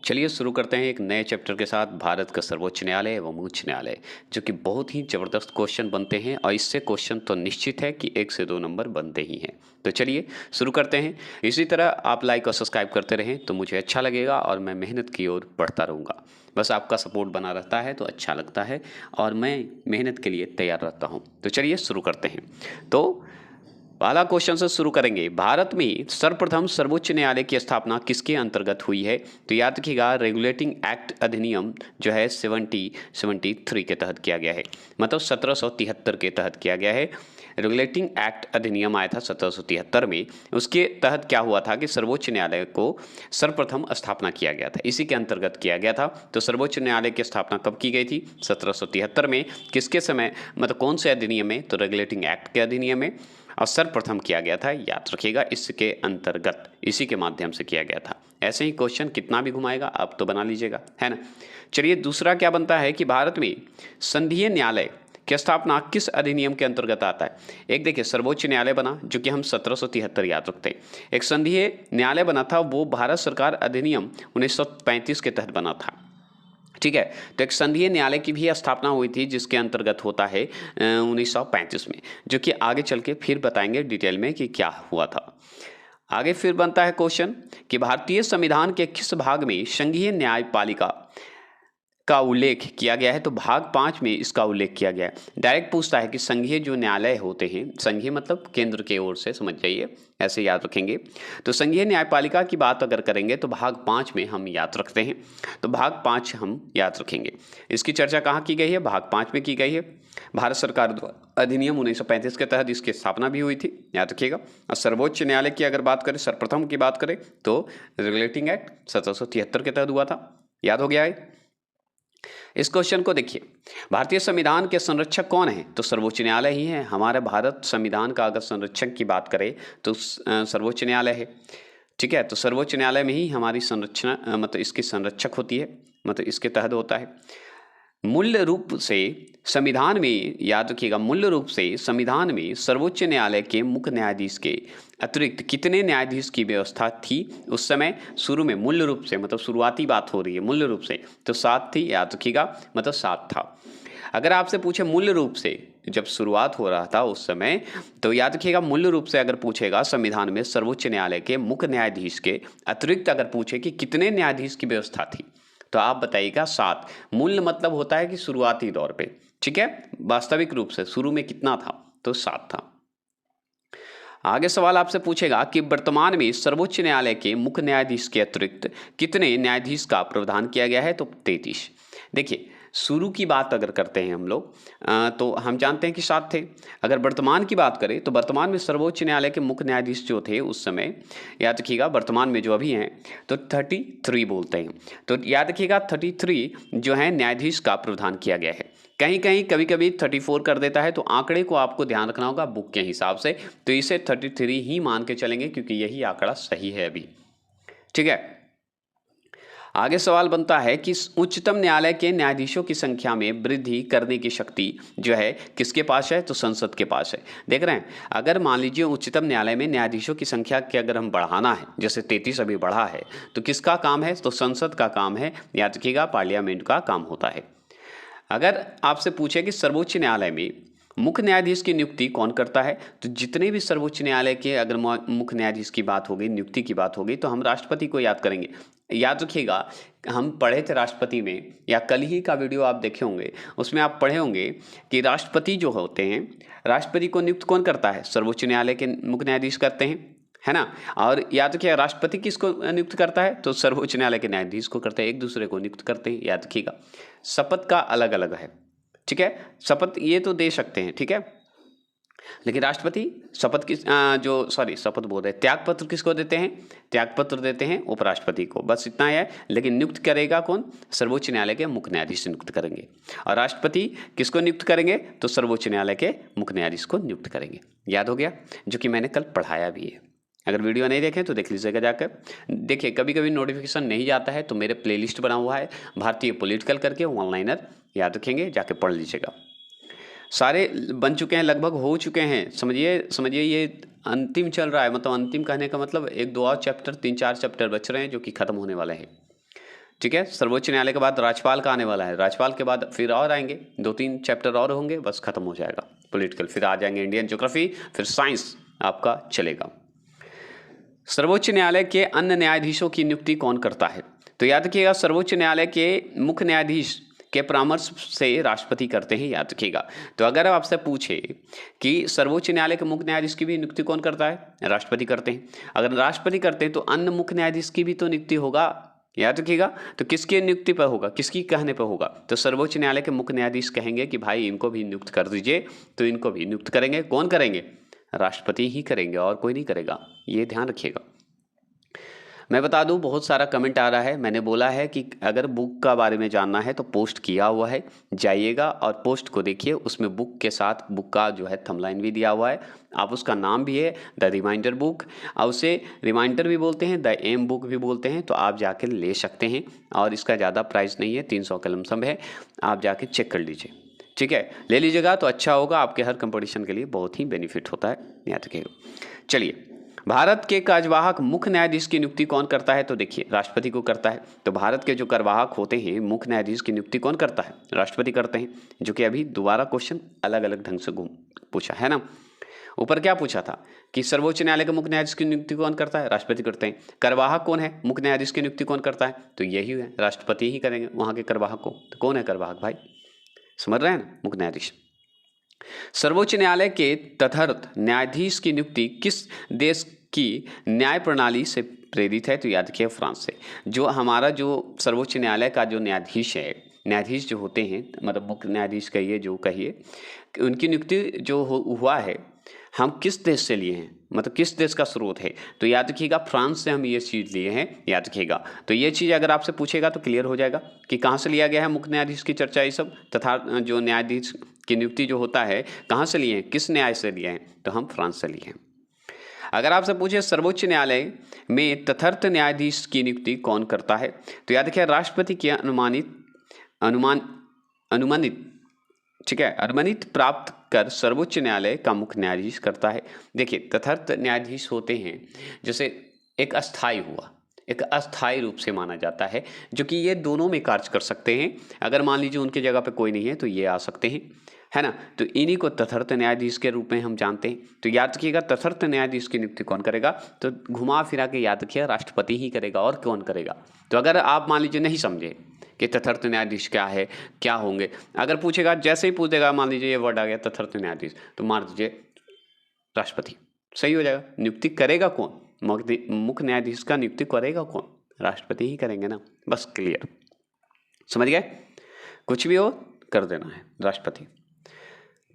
चलिए शुरू करते हैं एक नए चैप्टर के साथ भारत का सर्वोच्च न्यायालय एवं उच्च न्यायालय, जो कि बहुत ही ज़बरदस्त क्वेश्चन बनते हैं और इससे क्वेश्चन तो निश्चित है कि 1 से 2 नंबर बनते ही हैं। तो चलिए शुरू करते हैं। इसी तरह आप लाइक और सब्सक्राइब करते रहें तो मुझे अच्छा लगेगा और मैं मेहनत की ओर बढ़ता रहूँगा। बस आपका सपोर्ट बना रहता है तो अच्छा लगता है और मैं मेहनत के लिए तैयार रहता हूँ। तो चलिए शुरू करते हैं। तो पहला क्वेश्चन से शुरू करेंगे। भारत में सर्वप्रथम सर्वोच्च न्यायालय की स्थापना किसके अंतर्गत हुई है? तो याद रखिएगा, रेगुलेटिंग एक्ट अधिनियम जो है 1773 के तहत किया गया है, मतलब 1773 के तहत किया गया है। रेगुलेटिंग एक्ट अधिनियम आया था 1773 में। उसके तहत क्या हुआ था कि सर्वोच्च न्यायालय को सर्वप्रथम स्थापना किया गया था, इसी के अंतर्गत किया गया था। तो सर्वोच्च न्यायालय की स्थापना कब की गई थी? 1773 में। किसके समय, मतलब कौन से अधिनियम में? तो रेगुलेटिंग एक्ट के अधिनियम में। और सर्वप्रथम किया गया था, याद रखिएगा, इसके अंतर्गत, इसी के माध्यम से किया गया था। ऐसे ही क्वेश्चन कितना भी घुमाएगा आप तो बना लीजिएगा, है ना। चलिए दूसरा क्या बनता है कि भारत में संघीय न्यायालय की स्थापना किस अधिनियम के अंतर्गत आता है? एक देखिए, सर्वोच्च न्यायालय बना जो कि हम 1773 याद रखते हैं। एक संघीय न्यायालय बना था, वो भारत सरकार अधिनियम 1935 के तहत बना था। ठीक है, तो एक संघीय न्यायालय की भी स्थापना हुई थी जिसके अंतर्गत होता है 1935 में, जो कि आगे चल के फिर बताएंगे डिटेल में कि क्या हुआ था। आगे फिर बनता है क्वेश्चन कि भारतीय संविधान के किस भाग में संघीय न्यायपालिका का उल्लेख किया गया है? तो भाग 5 में इसका उल्लेख किया गया है। डायरेक्ट पूछता है कि संघीय जो न्यायालय होते हैं, संघीय मतलब केंद्र के ओर से, समझ जाइए, ऐसे याद रखेंगे। तो संघीय न्यायपालिका की बात अगर करेंगे तो भाग 5 में हम याद रखते हैं, तो भाग 5 हम याद रखेंगे। इसकी चर्चा कहाँ की गई है? भाग 5 में की गई है। भारत सरकार द्वारा अधिनियम 1935 के तहत इसकी स्थापना भी हुई थी, याद रखिएगा। और सर्वोच्च न्यायालय की अगर बात करें, सर्वप्रथम की बात करें, तो रेगुलेटिंग एक्ट 1773 के तहत हुआ था। याद हो गया है? इस क्वेश्चन को देखिए, भारतीय संविधान के संरक्षक कौन है? तो सर्वोच्च न्यायालय ही है। हमारे भारत संविधान का अगर संरक्षक की बात करें तो सर्वोच्च न्यायालय है। ठीक है, तो सर्वोच्च न्यायालय में ही हमारी संरचना, मतलब इसकी संरक्षक होती है, मतलब इसके तहत होता है। मूल रूप से संविधान में, याद रखिएगा, मूल रूप से संविधान में सर्वोच्च न्यायालय के मुख्य न्यायाधीश के अतिरिक्त कितने न्यायाधीश की व्यवस्था थी उस समय? शुरू में मूल रूप से, मतलब शुरुआती बात हो रही है, मूल रूप से तो 7 थी, याद रखिएगा, मतलब 7 था। अगर आपसे पूछे मूल रूप से जब शुरुआत हो रहा था उस समय, तो याद रखिएगा, मूल रूप से अगर पूछेगा संविधान में सर्वोच्च न्यायालय के मुख्य न्यायाधीश के अतिरिक्त अगर पूछे कि कितने न्यायाधीश की व्यवस्था थी, तो आप बताइएगा 7। मूल मतलब होता है कि शुरुआती दौर पे, ठीक है, वास्तविक रूप से शुरू में कितना था? तो 7 था। आगे सवाल आपसे पूछेगा कि वर्तमान में सर्वोच्च न्यायालय के मुख्य न्यायाधीश के अतिरिक्त कितने न्यायाधीश का प्रावधान किया गया है? तो 33। देखिए, शुरू की बात अगर करते हैं हम लोग, तो हम जानते हैं कि 7 थे। अगर वर्तमान की बात करें तो वर्तमान में सर्वोच्च न्यायालय के मुख्य न्यायाधीश जो थे उस समय, याद रखिएगा, वर्तमान में जो अभी हैं तो 33 बोलते हैं। तो याद रखिएगा 33 जो है न्यायाधीश का प्रावधान किया गया है। कहीं कहीं कभी कभी 34 कर देता है, तो आंकड़े को आपको ध्यान रखना होगा बुक के हिसाब से। तो इसे 33 ही मान के चलेंगे क्योंकि यही आंकड़ा सही है अभी। ठीक है, आगे सवाल बनता है कि उच्चतम न्यायालय के न्यायाधीशों की संख्या में वृद्धि करने की शक्ति जो है किसके पास है? तो संसद के पास है। देख रहे हैं, अगर मान लीजिए उच्चतम न्यायालय में न्यायाधीशों की संख्या के अगर हम बढ़ाना है, जैसे 33 अभी बढ़ा है, तो किसका काम है? तो संसद का काम है, याद रखिएगा, पार्लियामेंट का काम होता है। अगर आपसे पूछे कि सर्वोच्च न्यायालय में मुख्य न्यायाधीश की नियुक्ति कौन करता है, तो जितने भी सर्वोच्च न्यायालय के अगर मुख्य न्यायाधीश की बात होगी, नियुक्ति की बात होगी, तो हम राष्ट्रपति को याद करेंगे। याद रखिएगा, हम पढ़े थे राष्ट्रपति में, या कल ही का वीडियो आप देखे होंगे, उसमें आप पढ़े होंगे कि राष्ट्रपति जो होते हैं, राष्ट्रपति को नियुक्त कौन करता है? सर्वोच्च न्यायालय के मुख्य न्यायाधीश करते हैं, है ना। और याद रखिएगा, राष्ट्रपति किसको नियुक्त करता है? तो सर्वोच्च न्यायालय के न्यायाधीश को करते हैं, एक दूसरे को नियुक्त करते हैं, याद रखिएगा। शपथ का अलग अलग है, ठीक है, शपथ ये तो दे सकते हैं, ठीक है, लेकिन राष्ट्रपति शपथ किस शपथ बोल रहे, त्याग पत्र किसको देते हैं? त्याग पत्र देते हैं उपराष्ट्रपति को, बस इतना है। लेकिन नियुक्त करेगा कौन? सर्वोच्च न्यायालय के मुख्य न्यायाधीश नियुक्त करेंगे। और राष्ट्रपति किसको नियुक्त करेंगे? तो सर्वोच्च न्यायालय के मुख्य न्यायाधीश को नियुक्त करेंगे। याद हो गया, जो कि मैंने कल पढ़ाया भी है। अगर वीडियो नहीं देखें तो देख लीजिएगा जाकर। देखिए, कभी कभी नोटिफिकेशन नहीं जाता है तो मेरे प्लेलिस्ट बना हुआ है भारतीय पॉलिटिकल करके, ऑनलाइनर, याद रखेंगे, जाके पढ़ लीजिएगा। सारे बन चुके हैं, लगभग हो चुके हैं, समझिए ये अंतिम चल रहा है, मतलब अंतिम कहने का मतलब 1-2 और चैप्टर, 3-4 चैप्टर बच रहे हैं जो कि खत्म होने वाले हैं। ठीक है, सर्वोच्च न्यायालय के बाद राज्यपाल का आने वाला है, राज्यपाल के बाद फिर और आएंगे 2-3 चैप्टर और होंगे, बस खत्म हो जाएगा पॉलिटिकल, फिर आ जाएंगे इंडियन ज्योग्राफी, फिर साइंस आपका चलेगा। सर्वोच्च न्यायालय के अन्य न्यायाधीशों की नियुक्ति कौन करता है? तो याद रखिएगा, सर्वोच्च न्यायालय के मुख्य न्यायाधीश के परामर्श से राष्ट्रपति करते हैं, याद रखिएगा। तो अगर आपसे पूछे कि सर्वोच्च न्यायालय के मुख्य न्यायाधीश की भी नियुक्ति कौन करता है? राष्ट्रपति करते हैं। अगर राष्ट्रपति करते हैं तो अन्य मुख्य न्यायाधीश की भी तो नियुक्ति होगा, याद रखिएगा। तो किसकी नियुक्ति पर होगा, किसकी कहने पर होगा? तो सर्वोच्च न्यायालय के मुख्य न्यायाधीश कहेंगे कि भाई इनको भी नियुक्त कर दीजिए, तो इनको भी नियुक्त करेंगे। कौन करेंगे? राष्ट्रपति ही करेंगे और कोई नहीं करेगा, ये ध्यान रखिएगा। मैं बता दूं, बहुत सारा कमेंट आ रहा है, मैंने बोला है कि अगर बुक का बारे में जानना है तो पोस्ट किया हुआ है, जाइएगा और पोस्ट को देखिए, उसमें बुक के साथ बुक का जो है थंबनेल भी दिया हुआ है, आप उसका नाम भी है द रिमाइंडर बुक, और उसे रिमाइंडर भी बोलते हैं, द एम बुक भी बोलते हैं, तो आप जाकर ले सकते हैं। और इसका ज़्यादा प्राइस नहीं है, 300 का लमसम है, आप जाके चेक कर लीजिए, ठीक है, ले लीजिएगा तो अच्छा होगा, आपके हर कंपटीशन के लिए बहुत ही बेनिफिट होता है, याद रखिएगा। चलिए, भारत के कार्यवाहक मुख्य न्यायाधीश की नियुक्ति कौन करता है? तो देखिए, राष्ट्रपति को करता है। तो भारत के जो कार्यवाहक होते हैं मुख्य न्यायाधीश की नियुक्ति कौन करता है? राष्ट्रपति करते हैं, जो कि अभी दोबारा क्वेश्चन अलग अलग ढंग से पूछा है ना। ऊपर क्या पूछा था कि सर्वोच्च न्यायालय के मुख्य न्यायाधीश की नियुक्ति कौन करता है? राष्ट्रपति करते हैं। कार्यवाहक कौन है? मुख्य न्यायाधीश की नियुक्ति कौन करता है? तो यही है, राष्ट्रपति ही करेंगे वहाँ के कार्यवाहक को। तो कौन है कार्यवाहक भाई? समझ रहे हैं ना, मुख्य न्यायाधीश। सर्वोच्च न्यायालय के तदर्थ न्यायाधीश की नियुक्ति किस देश की न्याय प्रणाली से प्रेरित है? तो याद रखिए, फ्रांस से। जो हमारा जो सर्वोच्च न्यायालय का जो न्यायाधीश है, न्यायाधीश जो होते हैं, मतलब मुख्य न्यायाधीश कहिए जो कहिए, उनकी नियुक्ति जो हुआ है, हम किस देश से लिए हैं, मतलब किस देश का स्रोत है? तो याद रखिएगा, फ्रांस से हम ये चीज़ लिए हैं, याद रखिएगा। तो ये चीज़ अगर आपसे पूछेगा तो क्लियर हो जाएगा कि कहाँ से लिया गया है मुख्य न्यायाधीश की चर्चा, ये सब, तथा जो न्यायाधीश की नियुक्ति जो होता है कहाँ से लिए हैं, किस न्याय से लिए हैं? तो हम फ्रांस से लिए हैं। अगर आपसे पूछे सर्वोच्च न्यायालय में तदर्थ न्यायाधीश की नियुक्ति कौन करता है? तो याद रखिए, राष्ट्रपति की अनुमानित ठीक है, अनुमानित प्राप्त कर सर्वोच्च न्यायालय का मुख्य न्यायाधीश करता है। देखिए, तदर्थ न्यायाधीश होते हैं, जैसे एक अस्थाई हुआ, एक अस्थाई रूप से माना जाता है, जो कि ये दोनों में कार्य कर सकते हैं। अगर मान लीजिए उनकी जगह पे कोई नहीं है तो ये आ सकते हैं, है ना। तो इन्हीं को तदर्थ न्यायाधीश के रूप में हम जानते हैं। तो याद रखिएगा, तदर्थ न्यायाधीश की नियुक्ति कौन करेगा? तो घुमा फिरा के याद रखिएगा, राष्ट्रपति ही करेगा, और कौन करेगा? तो अगर आप मान लीजिए नहीं समझे कि तदर्थ न्यायाधीश क्या है, क्या होंगे, अगर पूछेगा, जैसे ही पूछेगा, मान लीजिए ये वर्ड आ गया तदर्थ न्यायाधीश, तो मार दीजिए राष्ट्रपति, सही हो जाएगा। नियुक्ति करेगा कौन? मुख्य न्यायाधीश का नियुक्ति करेगा कौन? राष्ट्रपति ही करेंगे ना, बस क्लियर, समझ गए? कुछ भी हो कर देना है, राष्ट्रपति।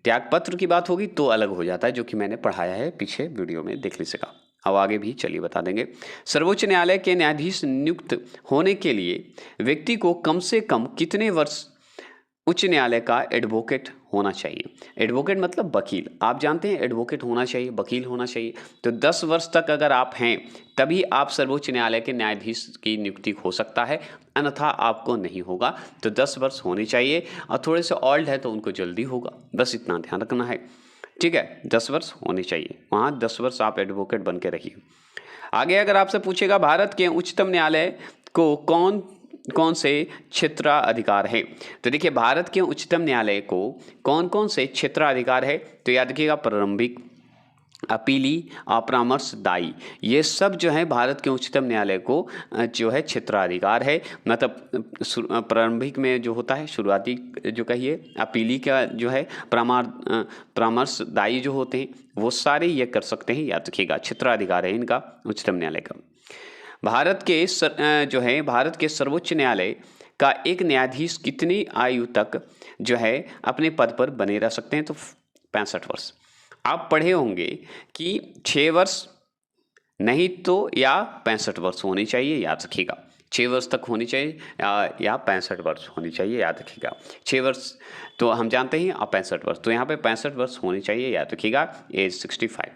त्यागपत्र की बात होगी तो अलग हो जाता है, जो कि मैंने पढ़ाया है पीछे वीडियो में, देख लीजिएगा। अब आगे भी चलिए बता देंगे। सर्वोच्च न्यायालय के न्यायाधीश नियुक्त होने के लिए व्यक्ति को कम से कम कितने वर्ष उच्च न्यायालय का एडवोकेट होना चाहिए? एडवोकेट मतलब वकील, आप जानते हैं, एडवोकेट होना चाहिए, वकील होना चाहिए। तो 10 वर्ष तक अगर आप हैं तभी आप सर्वोच्च न्यायालय के न्यायाधीश की नियुक्ति हो सकता है, अन्यथा आपको नहीं होगा। तो 10 वर्ष होने चाहिए, और थोड़े से ओल्ड है तो उनको जल्दी होगा, बस इतना ध्यान रखना है, ठीक है। 10 वर्ष होने चाहिए, वहाँ 10 वर्ष आप एडवोकेट बन के रहिए। आगे अगर आपसे पूछेगा, भारत के उच्चतम न्यायालय को कौन से क्षेत्राधिकार है? तो देखिए, भारत के उच्चतम न्यायालय को कौन कौन से क्षेत्राधिकार है? तो याद रखिएगा, प्रारंभिक, अपीली और परामर्शदायी, ये सब जो है भारत के उच्चतम न्यायालय को जो है क्षेत्राधिकार है। मतलब प्रारंभिक में जो होता है, शुरुआती जो कहिए, अपीली का जो है, परामर्शदायी जो होते हैं, वो सारे ये कर सकते हैं, याद रखिएगा, क्षेत्राधिकार है इनका उच्चतम न्यायालय का। भारत के सर्वोच्च न्यायालय का एक न्यायाधीश कितनी आयु तक जो है अपने पद पर बने रह सकते हैं? तो 65 वर्ष। आप पढ़े होंगे कि 6 वर्ष नहीं तो या 65 वर्ष होनी चाहिए, याद रखिएगा। 6 वर्ष तक होनी चाहिए या 65 वर्ष होनी चाहिए, याद रखिएगा। 6 वर्ष तो हम जानते हैं, और 65 वर्ष, तो यहाँ पे 65 वर्ष होनी चाहिए, याद रखिएगा, एज 65।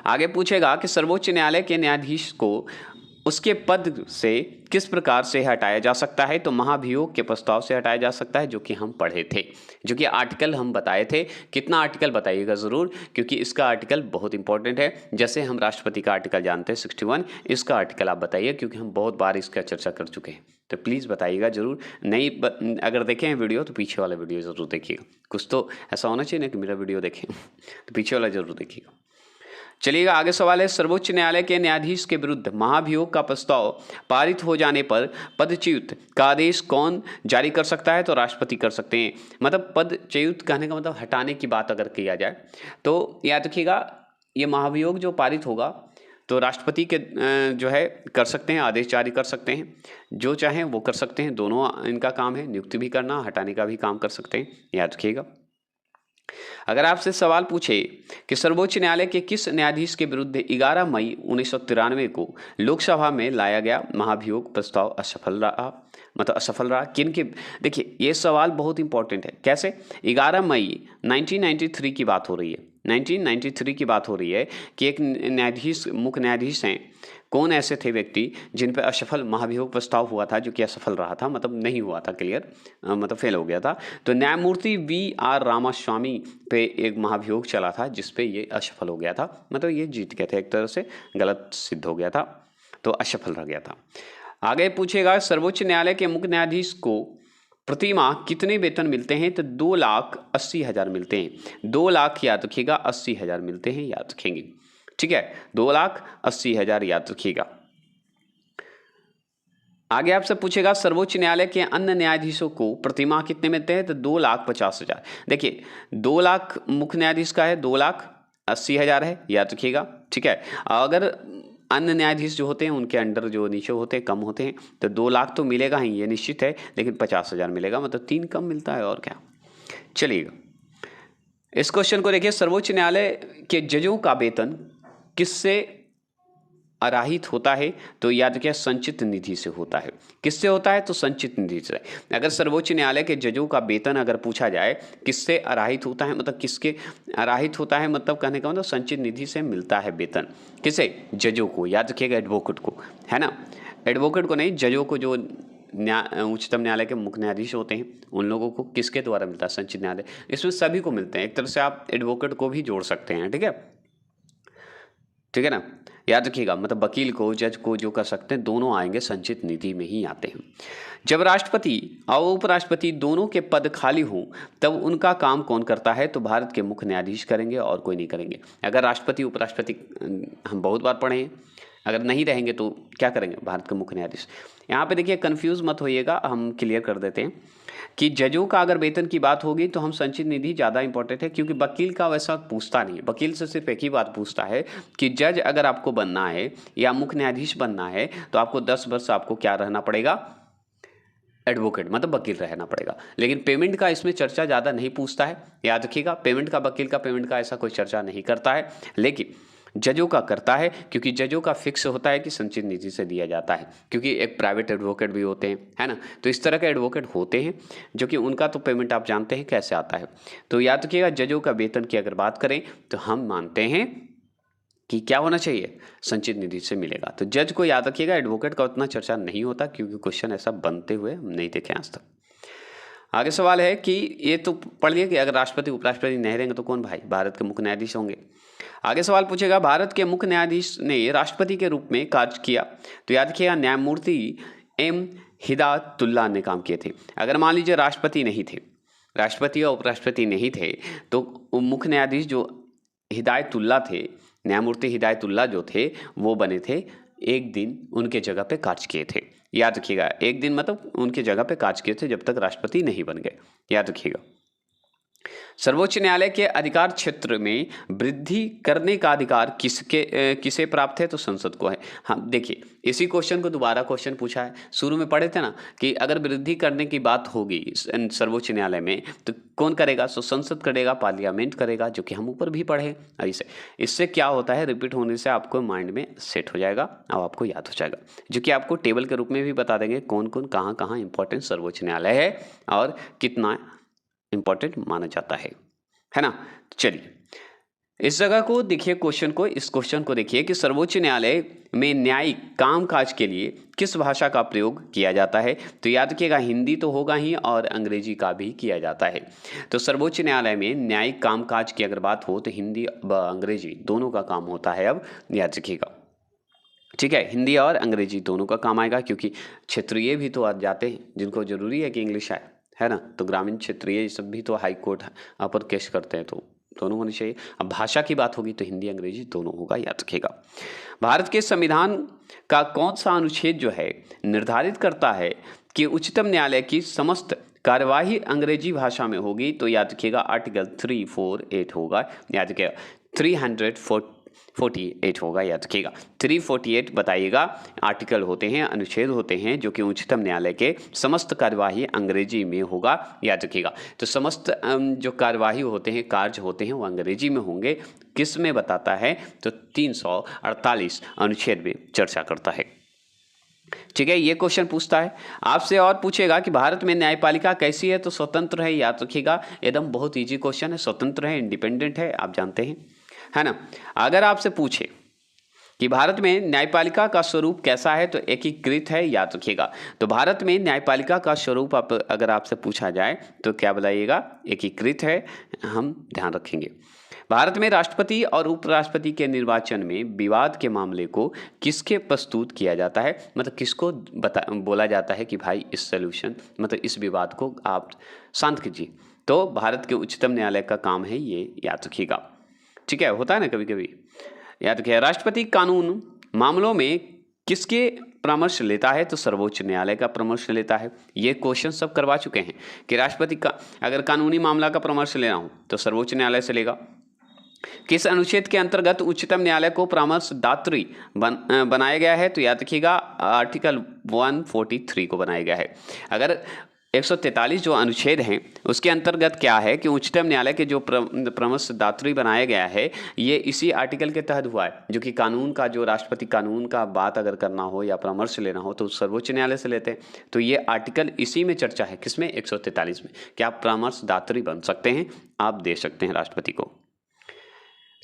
आगे पूछेगा कि सर्वोच्च न्यायालय के न्यायाधीश को उसके पद से किस प्रकार से हटाया जा सकता है? तो महाभियोग के प्रस्ताव से हटाया जा सकता है, जो कि हम पढ़े थे, जो कि आर्टिकल हम बताए थे। कितना आर्टिकल बताइएगा ज़रूर, क्योंकि इसका आर्टिकल बहुत इंपॉर्टेंट है। जैसे हम राष्ट्रपति का आर्टिकल जानते हैं 61, इसका आर्टिकल आप बताइए, क्योंकि हम बहुत बार इसका चर्चा कर चुके हैं। तो प्लीज़ बताइएगा ज़रूर। नहीं अगर देखें हैं वीडियो, तो पीछे वाला वीडियो ज़रूर देखिएगा। कुछ तो ऐसा होना चाहिए ना कि मेरा वीडियो देखें तो पीछे वाला ज़रूर देखिएगा। चलिएगा, आगे सवाल है, सर्वोच्च न्यायालय के न्यायाधीश के विरुद्ध महाभियोग का प्रस्ताव पारित हो जाने पर पदच्युत का आदेश कौन जारी कर सकता है? तो राष्ट्रपति कर सकते हैं। मतलब पदच्युत कहने का मतलब हटाने की बात अगर किया जाए, तो याद रखिएगा, ये महाभियोग जो पारित होगा तो राष्ट्रपति के जो है कर सकते हैं, आदेश जारी कर सकते हैं, जो चाहें वो कर सकते हैं। दोनों इनका काम है, नियुक्ति भी करना, हटाने का भी काम कर सकते हैं, याद रखिएगा। अगर आपसे सवाल पूछे कि सर्वोच्च न्यायालय के किस न्यायाधीश के विरुद्ध 11 मई 1993 को लोकसभा में लाया गया महाभियोग प्रस्ताव असफल रहा, मतलब असफल रहा, किन के? देखिए, ये सवाल बहुत इंपॉर्टेंट है। कैसे? 11 मई 1993 की बात हो रही है, 1993 की बात हो रही है कि एक न्यायाधीश, मुख्य न्यायाधीश हैं, कौन ऐसे थे व्यक्ति जिन पर असफल महाभियोग प्रस्ताव हुआ था, जो कि असफल रहा था, मतलब नहीं हुआ था, क्लियर मतलब फेल हो गया था। तो न्यायमूर्ति V.R. रामास्वामी पे एक महाभियोग चला था, जिस पे ये असफल हो गया था, मतलब ये जीत गए थे, एक तरह से गलत सिद्ध हो गया था, तो असफल रह गया था। आगे पूछेगा, सर्वोच्च न्यायालय के मुख्य न्यायाधीश को प्रति माह कितने वेतन मिलते हैं? तो 2,80,000 मिलते हैं। 2 लाख याद रखिएगा, 80,000 मिलते हैं, याद रखेंगे, ठीक है। 2,80,000 याद रखिएगा। आगे आपसे पूछेगा, सर्वोच्च न्यायालय के अन्य न्यायाधीशों को प्रतिमाह कितने मिलते हैं? तो 2,50,000। देखिए, 2 लाख मुख्य न्यायाधीश का है, 2,80,000 है, याद रखिएगा, ठीक है। अगर अन्य न्यायाधीश जो होते हैं, उनके अंडर जो नीचे होते हैं, कम होते हैं, तो 2 लाख तो मिलेगा ही, ये निश्चित है, लेकिन 50,000 मिलेगा, मतलब 3 कम मिलता है, और क्या। चलिएगा, इस क्वेश्चन को देखिए, सर्वोच्च न्यायालय के जजों का वेतन किससे अराहित होता है? तो याद रखिए, संचित निधि से होता है। किससे होता है? तो संचित निधि से। अगर सर्वोच्च न्यायालय के जजों का वेतन अगर पूछा जाए किससे अराहित होता है, मतलब किसके अराहित होता है, मतलब कहने का मतलब संचित निधि से मिलता है वेतन। किसे? जजों को, याद रखिएगा, एडवोकेट को, है ना, एडवोकेट को नहीं, जजों को, जो उच्चतम न्यायालय के मुख्य न्यायाधीश होते हैं, उन लोगों को किसके द्वारा मिलता है? संचित न्यायालय। इसमें सभी को मिलते हैं, एक तरह से आप एडवोकेट को भी जोड़ सकते हैं, ठीक है, ठीक है ना, याद रखिएगा, मतलब वकील को, जज को जो कर सकते हैं, दोनों आएंगे संचित निधि में ही आते हैं। जब राष्ट्रपति और उपराष्ट्रपति दोनों के पद खाली हों, तब उनका काम कौन करता है? तो भारत के मुख्य न्यायाधीश करेंगे, और कोई नहीं करेंगे। अगर राष्ट्रपति उपराष्ट्रपति, हम बहुत बार पढ़े हैं, अगर नहीं रहेंगे तो क्या करेंगे? भारत के मुख्य न्यायाधीश। यहाँ पे देखिए, कंफ्यूज मत होइएगा, हम क्लियर कर देते हैं कि जजों का अगर वेतन की बात होगी तो हम संचित निधि ज़्यादा इंपॉर्टेंट है, क्योंकि वकील का वैसा पूछता नहीं है। वकील से सिर्फ एक ही बात पूछता है कि जज अगर आपको बनना है या मुख्य न्यायाधीश बनना है, तो आपको 10 वर्ष आपको क्या रहना पड़ेगा? एडवोकेट, मतलब वकील रहना पड़ेगा। लेकिन पेमेंट का इसमें चर्चा ज़्यादा नहीं पूछता है, याद रखिएगा, पेमेंट का, वकील का पेमेंट का ऐसा कोई चर्चा नहीं करता है, लेकिन जजों का करता है, क्योंकि जजों का फिक्स होता है कि संचित निधि से दिया जाता है, क्योंकि एक प्राइवेट एडवोकेट भी होते हैं, है ना। तो इस तरह के एडवोकेट होते हैं, जो कि उनका तो पेमेंट आप जानते हैं कैसे आता है। तो याद रखिएगा, जजों का वेतन की अगर बात करें तो हम मानते हैं कि क्या होना चाहिए? संचित निधि से मिलेगा। तो जज को याद रखिएगा, एडवोकेट का उतना चर्चा नहीं होता, क्योंकि क्वेश्चन ऐसा बनते हुए हम नहीं देखे आज तक। आगे सवाल है कि ये तो पढ़ लिया कि अगर राष्ट्रपति उपराष्ट्रपति नहीं रहेंगे तो कौन भाई? भारत के मुख्य न्यायाधीश होंगे। आगे सवाल पूछेगा, भारत के मुख्य न्यायाधीश ने राष्ट्रपति के रूप में कार्य किया? तो याद रखिएगा, न्यायमूर्ति M. हिदायतुल्लाह ने काम किए थे। अगर मान लीजिए राष्ट्रपति नहीं थे, राष्ट्रपति और उपराष्ट्रपति नहीं थे, तो मुख्य न्यायाधीश जो हिदायतुल्लाह थे, न्यायमूर्ति हिदायतुल्लाह जो थे, वो बने थे, एक दिन उनके जगह पे कार्य किए थे। याद रखिएगा, एक दिन मतलब उनके जगह पे कार्य किए थे, जब तक राष्ट्रपति नहीं बन गए, याद रखिएगा। सर्वोच्च न्यायालय के अधिकार क्षेत्र में वृद्धि करने का अधिकार किसे प्राप्त है? तो संसद को है। हाँ, देखिए, इसी क्वेश्चन को दोबारा क्वेश्चन पूछा है, शुरू में पढ़े थे ना कि अगर वृद्धि करने की बात होगी सर्वोच्च न्यायालय में तो कौन करेगा? तो संसद करेगा, पार्लियामेंट करेगा, जो कि हम ऊपर भी पढ़े। इससे क्या होता है, रिपीट होने से आपको माइंड में सेट हो जाएगा और आपको याद हो जाएगा, जो कि आपको टेबल के रूप में भी बता देंगे कौन कौन कहाँ कहाँ इंपॉर्टेंट सर्वोच्च न्यायालय है और कितना इंपॉर्टेंट माना जाता है ना। चलिए, इस जगह को देखिए, क्वेश्चन को, इस क्वेश्चन को देखिए कि सर्वोच्च न्यायालय में न्यायिक कामकाज के लिए किस भाषा का प्रयोग किया जाता है। तो याद रखिएगा, हिंदी तो होगा ही और अंग्रेजी का भी किया जाता है। तो सर्वोच्च न्यायालय में न्यायिक कामकाज की अगर बात हो तो हिंदी व अंग्रेजी दोनों का काम होता है। अब याद रखिएगा, ठीक है, हिंदी और अंग्रेजी दोनों का काम आएगा, क्योंकि क्षेत्रीय भी तो आ जाते हैं जिनको जरूरी है कि इंग्लिश आए, है ना। तो ग्रामीण क्षेत्रीय सब भी तो हाई कोर्ट अपर केस करते हैं, तो दोनों होनी चाहिए। अब भाषा की बात होगी तो हिंदी अंग्रेजी दोनों होगा, याद रखिएगा। भारत के संविधान का कौन सा अनुच्छेद जो है निर्धारित करता है कि उच्चतम न्यायालय की समस्त कार्यवाही अंग्रेजी भाषा में होगी। तो याद रखिएगा आर्टिकल 348 होगा, याद रखिएगा 348 होगा, याद रखिएगा 348 बताइएगा आर्टिकल होते हैं, अनुच्छेद होते हैं जो कि उच्चतम न्यायालय के समस्त कार्यवाही अंग्रेजी में होगा, याद रखिएगा। तो समस्त जो कार्यवाही होते हैं, कार्य होते हैं, वो अंग्रेजी में होंगे। किस में बताता है? तो 348 अनुच्छेद में चर्चा करता है, ठीक है। ये क्वेश्चन पूछता है आपसे और पूछेगा कि भारत में न्यायपालिका कैसी है। तो स्वतंत्र है, याद रखिएगा, एकदम बहुत इजी क्वेश्चन है। स्वतंत्र है, इंडिपेंडेंट है, आप जानते हैं, है ना। अगर आपसे पूछे कि भारत में न्यायपालिका का स्वरूप कैसा है, तो एकीकृत है, याद रखिएगा। तो भारत में न्यायपालिका का स्वरूप अगर आपसे पूछा जाए तो क्या बताइएगा? एकीकृत है, हम ध्यान रखेंगे। भारत में राष्ट्रपति और उपराष्ट्रपति के निर्वाचन में विवाद के मामले को किसके प्रस्तुत किया जाता है, मतलब किसको बोला जाता है कि भाई इस सोल्यूशन, मतलब इस विवाद को आप शांत कीजिए। तो भारत के उच्चतम न्यायालय का काम है ये, याद रखिएगा, ठीक है। होता है ना कभी कभी, याद रखिए। राष्ट्रपति कानून मामलों में किसके परामर्श लेता है? तो सर्वोच्च न्यायालय का परामर्श लेता है। ये क्वेश्चन सब करवा चुके हैं कि राष्ट्रपति का अगर कानूनी मामला का परामर्श लेना हो तो सर्वोच्च न्यायालय से लेगा। किस अनुच्छेद के अंतर्गत उच्चतम न्यायालय को परामर्शदात्री बनाया गया है? तो याद रखिएगा आर्टिकल 143 को बनाया गया है। अगर 143 जो अनुच्छेद हैं उसके अंतर्गत क्या है कि उच्चतम न्यायालय के जो परामर्शदात्री बनाया गया है, ये इसी आर्टिकल के तहत हुआ है, जो कि कानून का, जो राष्ट्रपति कानून का बात अगर करना हो या परामर्श लेना हो तो सर्वोच्च न्यायालय से लेते हैं। तो ये आर्टिकल इसी में चर्चा है, किसमें? 143 में, कि आप परामर्शदात्री बन सकते हैं, आप दे सकते हैं राष्ट्रपति को,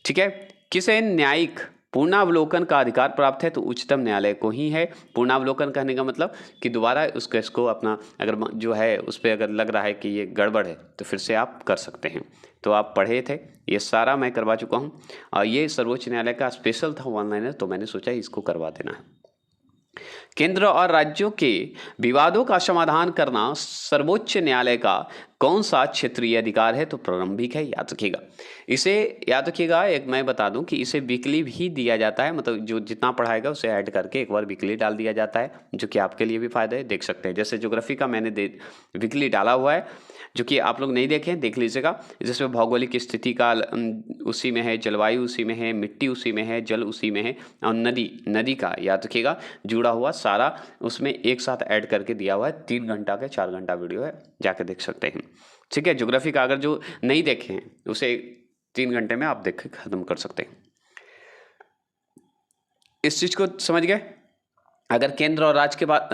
ठीक है। किसे न्यायिक पूर्णावलोकन का अधिकार प्राप्त है? तो उच्चतम न्यायालय को ही है। पूर्णावलोकन कहने का मतलब कि दोबारा उस केस को अपना अगर जो है उस पर अगर लग रहा है कि ये गड़बड़ है तो फिर से आप कर सकते हैं। तो आप पढ़े थे, ये सारा मैं करवा चुका हूँ, और ये सर्वोच्च न्यायालय का स्पेशल था ऑनलाइन, तो मैंने सोचा इसको करवा देना है। केंद्र और राज्यों के विवादों का समाधान करना सर्वोच्च न्यायालय का कौन सा क्षेत्रीय अधिकार है? तो प्रारंभिक है, याद रखिएगा। इसे याद रखिएगा, एक मैं बता दूं कि इसे वीकली भी दिया जाता है, मतलब जो जितना पढ़ाएगा उसे ऐड करके एक बार वीकली डाल दिया जाता है, जो कि आपके लिए भी फायदा है, देख सकते हैं। जैसे ज्योग्राफी का मैंने वीकली डाला हुआ है, जो कि आप लोग नहीं देखें, देख लीजिएगा। जिसमें भौगोलिक स्थिति का उसी में है, जलवायु उसी में है, मिट्टी उसी में है, जल उसी में है, और नदी का याद रखिएगा जुड़ा हुआ सारा उसमें एक साथ ऐड करके दिया हुआ है। 3 घंटा का 4 घंटा वीडियो है, जाके देख सकते हैं, ठीक है। ज्योग्राफी का अगर जो नहीं देखे हैं उसे 3 घंटे में आप देख खत्म कर सकते हैं। इस चीज को समझ गए? अगर केंद्र और राज्य के बाद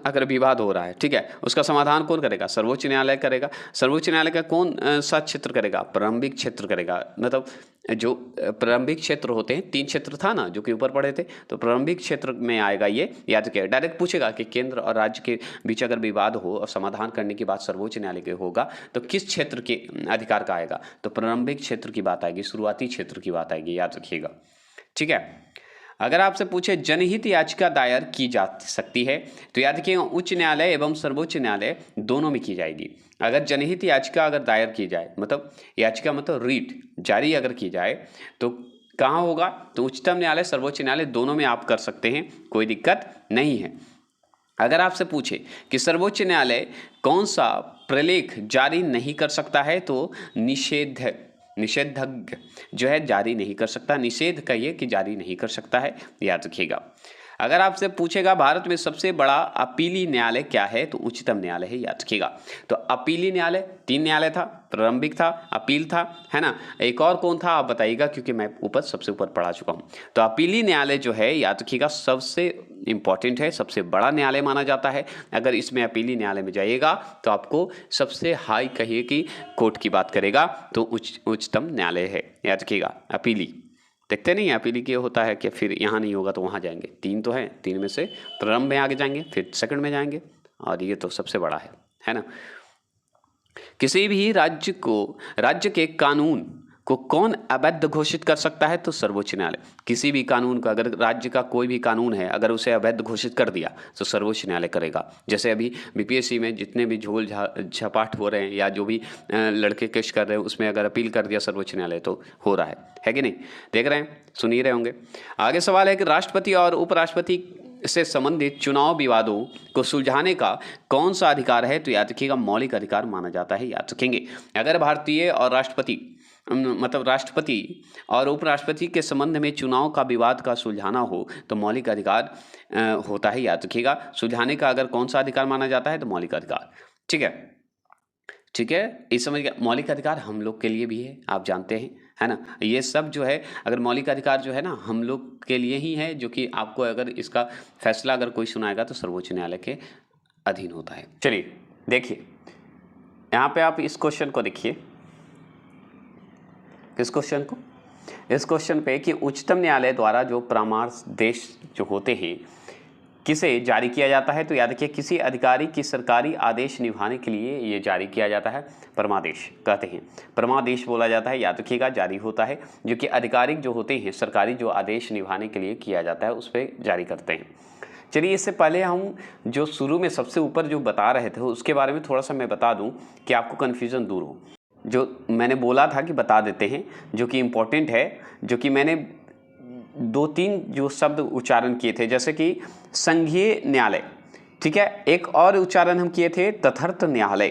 अगर विवाद हो रहा है, ठीक है, उसका समाधान कौन करेगा? सर्वोच्च न्यायालय करेगा। सर्वोच्च न्यायालय का कौन सा क्षेत्र करेगा? प्रारंभिक क्षेत्र करेगा। मतलब जो प्रारंभिक क्षेत्र होते हैं, 3 क्षेत्र था ना जो कि ऊपर पढ़े थे, तो प्रारंभिक क्षेत्र में आएगा ये, याद रखिएगा। डायरेक्ट पूछेगा कि केंद्र और राज्य के बीच अगर विवाद हो और समाधान करने की बात सर्वोच्च न्यायालय के होगा तो किस क्षेत्र के अधिकार का आएगा? तो प्रारंभिक क्षेत्र की बात आएगी, शुरुआती क्षेत्र की बात आएगी, याद रखिएगा, ठीक है। अगर आपसे पूछे जनहित याचिका दायर की जा सकती है, तो याद रखिएगा उच्च न्यायालय एवं सर्वोच्च न्यायालय दोनों में की जाएगी। अगर जनहित याचिका अगर दायर की जाए, मतलब याचिका मतलब रीट जारी अगर की जाए, तो कहाँ होगा? तो उच्चतम न्यायालय, सर्वोच्च न्यायालय दोनों में आप कर सकते हैं, कोई दिक्कत नहीं है। अगर आपसे पूछे कि सर्वोच्च न्यायालय कौन सा प्रलेख जारी नहीं कर सकता है, तो निषेधज्ञ जो है जारी नहीं कर सकता। निषेध कहिए कि जारी नहीं कर सकता है, याद रखिएगा। अगर आपसे पूछेगा भारत में सबसे बड़ा अपीली न्यायालय क्या है, तो उच्चतम न्यायालय है, याद रखिएगा। तो अपीली न्यायालय 3 न्यायालय था, प्रारंभिक था, अपील था, है ना। एक और कौन था आप बताइएगा, क्योंकि मैं सबसे ऊपर पढ़ा चुका हूँ। तो अपीली न्यायालय जो है, याद रखिएगा, सबसे इम्पॉर्टेंट है, सबसे बड़ा न्यायालय माना जाता है। अगर इसमें अपीली न्यायालय में जाइएगा तो आपको सबसे हाई कहिए कि कोर्ट की बात करेगा तो उच्चतम न्यायालय है, याद रखिएगा। अपीली देखते नहीं, अपीली के होता है कि फिर यहाँ नहीं होगा तो वहाँ जाएंगे, 3 तो है, 3 में से प्रारंभ में आगे जाएंगे, फिर सेकंड में जाएंगे, और ये तो सबसे बड़ा है ना। किसी भी राज्य के कानून को कौन अवैध घोषित कर सकता है? तो सर्वोच्च न्यायालय। किसी भी कानून का, अगर राज्य का कोई भी कानून है, अगर उसे अवैध घोषित कर दिया तो सर्वोच्च न्यायालय करेगा। जैसे अभी बीपीएससी में जितने भी झोल झपाट हो रहे हैं या जो भी लड़के केस कर रहे हैं, उसमें अगर अपील कर दिया सर्वोच्च न्यायालय तो हो रहा है कि नहीं? देख रहे हैं, सुन ही रहे होंगे। आगे सवाल है कि राष्ट्रपति और उपराष्ट्रपति से संबंधित चुनाव विवादों को सुलझाने का कौन सा अधिकार है? तो याद रखिएगा, मौलिक अधिकार माना जाता है, याद रखेंगे। अगर भारतीय और राष्ट्रपति और उपराष्ट्रपति के संबंध में चुनाव का विवाद का सुलझाना हो तो मौलिक अधिकार होता है, याद रखिएगा। सुलझाने का अगर कौन सा अधिकार माना जाता है? तो मौलिक अधिकार। ठीक है, इस समझ गया। मौलिक अधिकार हम लोग के लिए भी है, आप जानते हैं, है ना। ये सब जो है, अगर मौलिक अधिकार जो है ना, हम लोग के लिए ही है, जो कि आपको अगर इसका फैसला अगर कोई सुनाएगा तो सर्वोच्च न्यायालय के अधीन होता है। चलिए देखिए, यहाँ पे आप इस क्वेश्चन को देखिए। किस क्वेश्चन को? इस क्वेश्चन पे कि उच्चतम न्यायालय द्वारा जो परामर्श जो होते हैं किसे जारी किया जाता है? तो याद रखिए, किसी अधिकारी की सरकारी आदेश निभाने के लिए ये जारी किया जाता है, परमादेश कहते हैं। परमादेश बोला जाता है, याद रखिएगा, जारी होता है, जो कि आधिकारिक जो होते हैं, सरकारी जो आदेश निभाने के लिए किया जाता है उस पर जारी करते हैं। चलिए, इससे पहले हम जो शुरू में सबसे ऊपर जो बता रहे थे उसके बारे में थोड़ा सा मैं बता दूं कि आपको कन्फ्यूज़न दूर हो। जो मैंने बोला था कि बता देते हैं, जो कि इम्पोर्टेंट है, जो कि मैंने 2-3 जो शब्द उच्चारण किए थे, जैसे कि संघीय न्यायालय, ठीक है। एक और उच्चारण हम किए थे तथार्थ न्यायालय,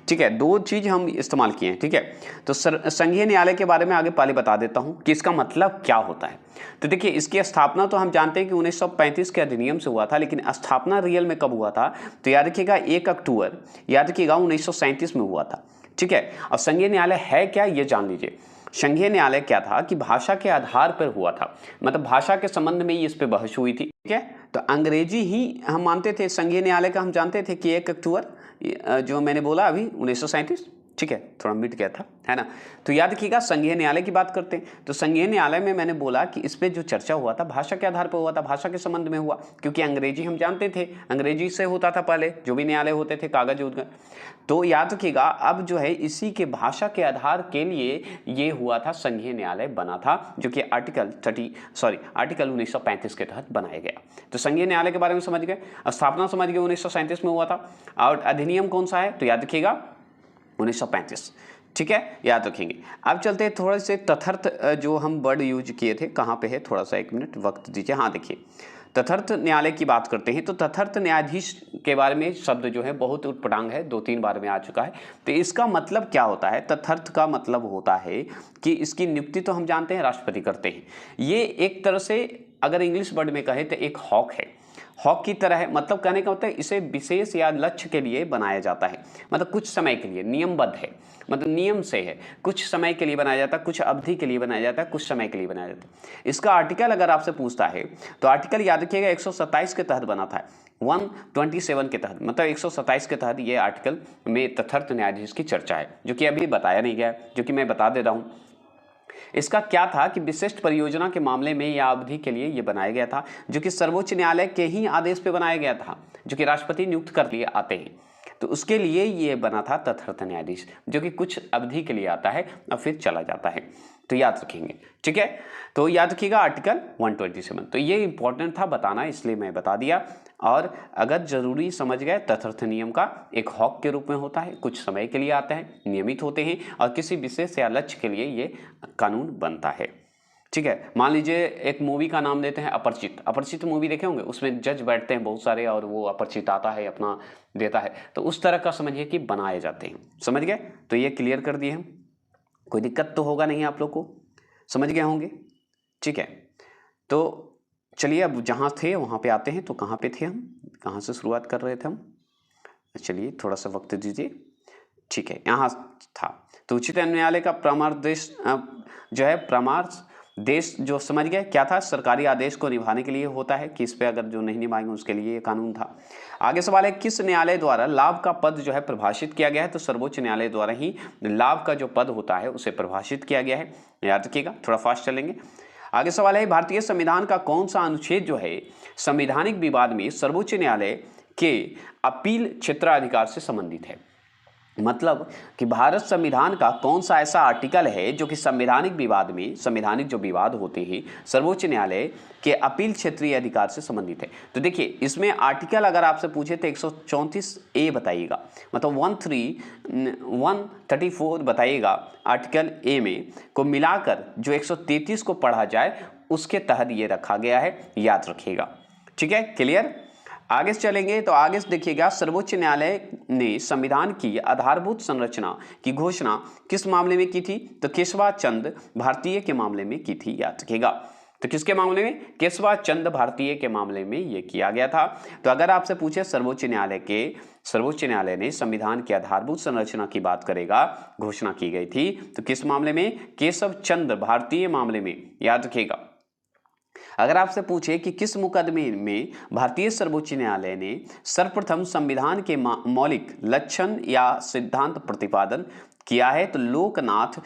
ठीक है। 2 चीज़ हम इस्तेमाल किए हैं, ठीक है। तो संघीय न्यायालय के बारे में आगे पहले बता देता हूं कि इसका मतलब क्या होता है। तो देखिए, इसकी स्थापना तो हम जानते हैं कि 1935 के अधिनियम से हुआ था, लेकिन स्थापना रियल में कब हुआ था? तो याद रखिएगा 1 अक्टूबर, याद रखिएगा, 1937 में हुआ था, ठीक है। और संघीय न्यायालय है क्या, ये जान लीजिए। संघीय न्यायालय क्या था कि भाषा के आधार पर हुआ था, मतलब भाषा के संबंध में ही इस पे बहस हुई थी, ठीक है। तो अंग्रेजी ही हम मानते थे संघीय न्यायालय का, हम जानते थे कि 1 अक्टूबर, जो मैंने बोला अभी 1937, ठीक है, थोड़ा मिट गया था, है ना। तो याद रखिएगा, संघीय न्यायालय की बात करते हैं। तो संघीय न्यायालय में मैंने बोला कि इस पे जो चर्चा हुआ था भाषा के आधार पर हुआ था, भाषा के संबंध में हुआ, क्योंकि अंग्रेजी हम जानते थे, अंग्रेजी से होता था पहले जो भी न्यायालय होते थे, कागज उगज। तो याद रखिएगा, अब जो है इसी के भाषा के आधार के लिए ये हुआ था, संघीय न्यायालय बना था, जो कि आर्टिकल 1935 के तहत बनाया गया। तो संघीय न्यायालय के बारे में समझ गए, स्थापना समझ गए, 1937 में हुआ था। और अधिनियम कौन सा है? तो याद रखिएगा 1935, ठीक है, याद रखेंगे। अब चलते हैं थोड़े से तथार्थ, जो हम वर्ड यूज किए थे, कहाँ पे है, थोड़ा सा 1 मिनट वक्त दीजिए। हाँ देखिए, तथार्थ न्यायालय की बात करते हैं। तो तथार्थ न्यायाधीश के बारे में शब्द जो है बहुत उटपटांग है, 2-3 बार में आ चुका है। तो इसका मतलब क्या होता है? तथार्थ का मतलब होता है कि इसकी नियुक्ति तो हम जानते हैं राष्ट्रपति करते हैं। ये एक तरह से अगर इंग्लिश वर्ड में कहें तो एक हॉक है, हॉक की तरह है। मतलब कहने का होता है इसे विशेष या लक्ष्य के लिए बनाया जाता है, मतलब कुछ समय के लिए, नियमबद्ध है, मतलब नियम से है, कुछ समय के लिए बनाया जाता है, कुछ अवधि के लिए बनाया जाता है, कुछ समय के लिए बनाया जाता है। इसका आर्टिकल अगर आपसे पूछता है तो आर्टिकल याद रखिएगा 127 के तहत बना था, 127 के तहत, मतलब 127 के तहत ये आर्टिकल में तथार्थ न्यायाधीश की चर्चा है, जो कि अभी बताया नहीं गया, जो कि मैं बता दे रहा हूँ। इसका क्या था कि विशिष्ट परियोजना के मामले में या अवधि के लिए यह बनाया गया था, जो कि सर्वोच्च न्यायालय के ही आदेश पे बनाया गया था, जो कि राष्ट्रपति नियुक्त कर लिए आते हैं। तो उसके लिए ये बना था तथार्थ न्यायाधीश, जो कि कुछ अवधि के लिए आता है और फिर चला जाता है। तो याद रखेंगे, ठीक है। तो याद रखिएगा आर्टिकल 127। तो ये इंपॉर्टेंट था बताना, इसलिए मैं बता दिया। और अगर जरूरी समझ गए, तथार्थ नियम का एक हॉक के रूप में होता है, कुछ समय के लिए आता है, नियमित होते हैं और किसी विशेष या लक्ष्य के लिए ये कानून बनता है, ठीक है। मान लीजिए एक मूवी का नाम देते हैं अपरिचित। अपरिचित मूवी देखे होंगे, उसमें जज बैठते हैं बहुत सारे और वो अपरिचित आता है, अपना देता है। तो उस तरह का समझिए कि बनाए जाते हैं, समझ गए। तो ये क्लियर कर दिए हम, कोई दिक्कत तो होगा नहीं, आप लोग को समझ गए होंगे, ठीक है। तो चलिए अब जहाँ थे वहाँ पे आते हैं। तो कहाँ पे थे हम, कहाँ से शुरुआत कर रहे थे हम? चलिए थोड़ा सा वक्त दीजिए, ठीक है, यहाँ था। तो उच्चतम न्यायालय का परामर्श जो है, परामर्श देश जो समझ गए क्या था, सरकारी आदेश को निभाने के लिए होता है कि इस पे अगर जो नहीं निभाएंगे उसके लिए ये कानून था। आगे सवाल है किस न्यायालय द्वारा लाभ का पद जो है परिभाषित किया गया है, तो सर्वोच्च न्यायालय द्वारा ही लाभ का जो पद होता है उसे परिभाषित किया गया है, याद रखिएगा, थोड़ा फास्ट चलेंगे। आगे सवाल है भारतीय संविधान का कौन सा अनुच्छेद जो है संवैधानिक विवाद में सर्वोच्च न्यायालय के अपील क्षेत्राधिकार से संबंधित है। मतलब कि भारत संविधान का कौन सा ऐसा आर्टिकल है जो कि संवैधानिक विवाद में, संवैधानिक जो विवाद होते हैं सर्वोच्च न्यायालय के अपील क्षेत्रीय अधिकार से संबंधित है। तो देखिए इसमें आर्टिकल अगर आपसे पूछे तो 134A बताइएगा, मतलब 134 बताइएगा आर्टिकल ए में को मिलाकर जो 133 को पढ़ा जाए उसके तहत ये रखा गया है, याद रखिएगा। ठीक है, क्लियर। आगे से चलेंगे तो आगे से देखिएगा सर्वोच्च न्यायालय ने संविधान की आधारभूत संरचना की घोषणा किस मामले में की थी, तो केशवा चंद भारतीय के मामले में की थी, याद रखिएगा। तो किसके मामले में, केशवा चंद भारतीय के मामले में यह किया गया था। तो अगर आपसे पूछे सर्वोच्च न्यायालय ने संविधान की आधारभूत संरचना की बात करेगा, घोषणा की गई थी, तो किस मामले में, केशव चंद भारतीय मामले में, याद रखिएगा। अगर आपसे पूछे कि किस मुकदमे में भारतीय सर्वोच्च न्यायालय ने सर्वप्रथम संविधान के मौलिक लक्षण या सिद्धांत प्रतिपादन किया है, तो लोकनाथ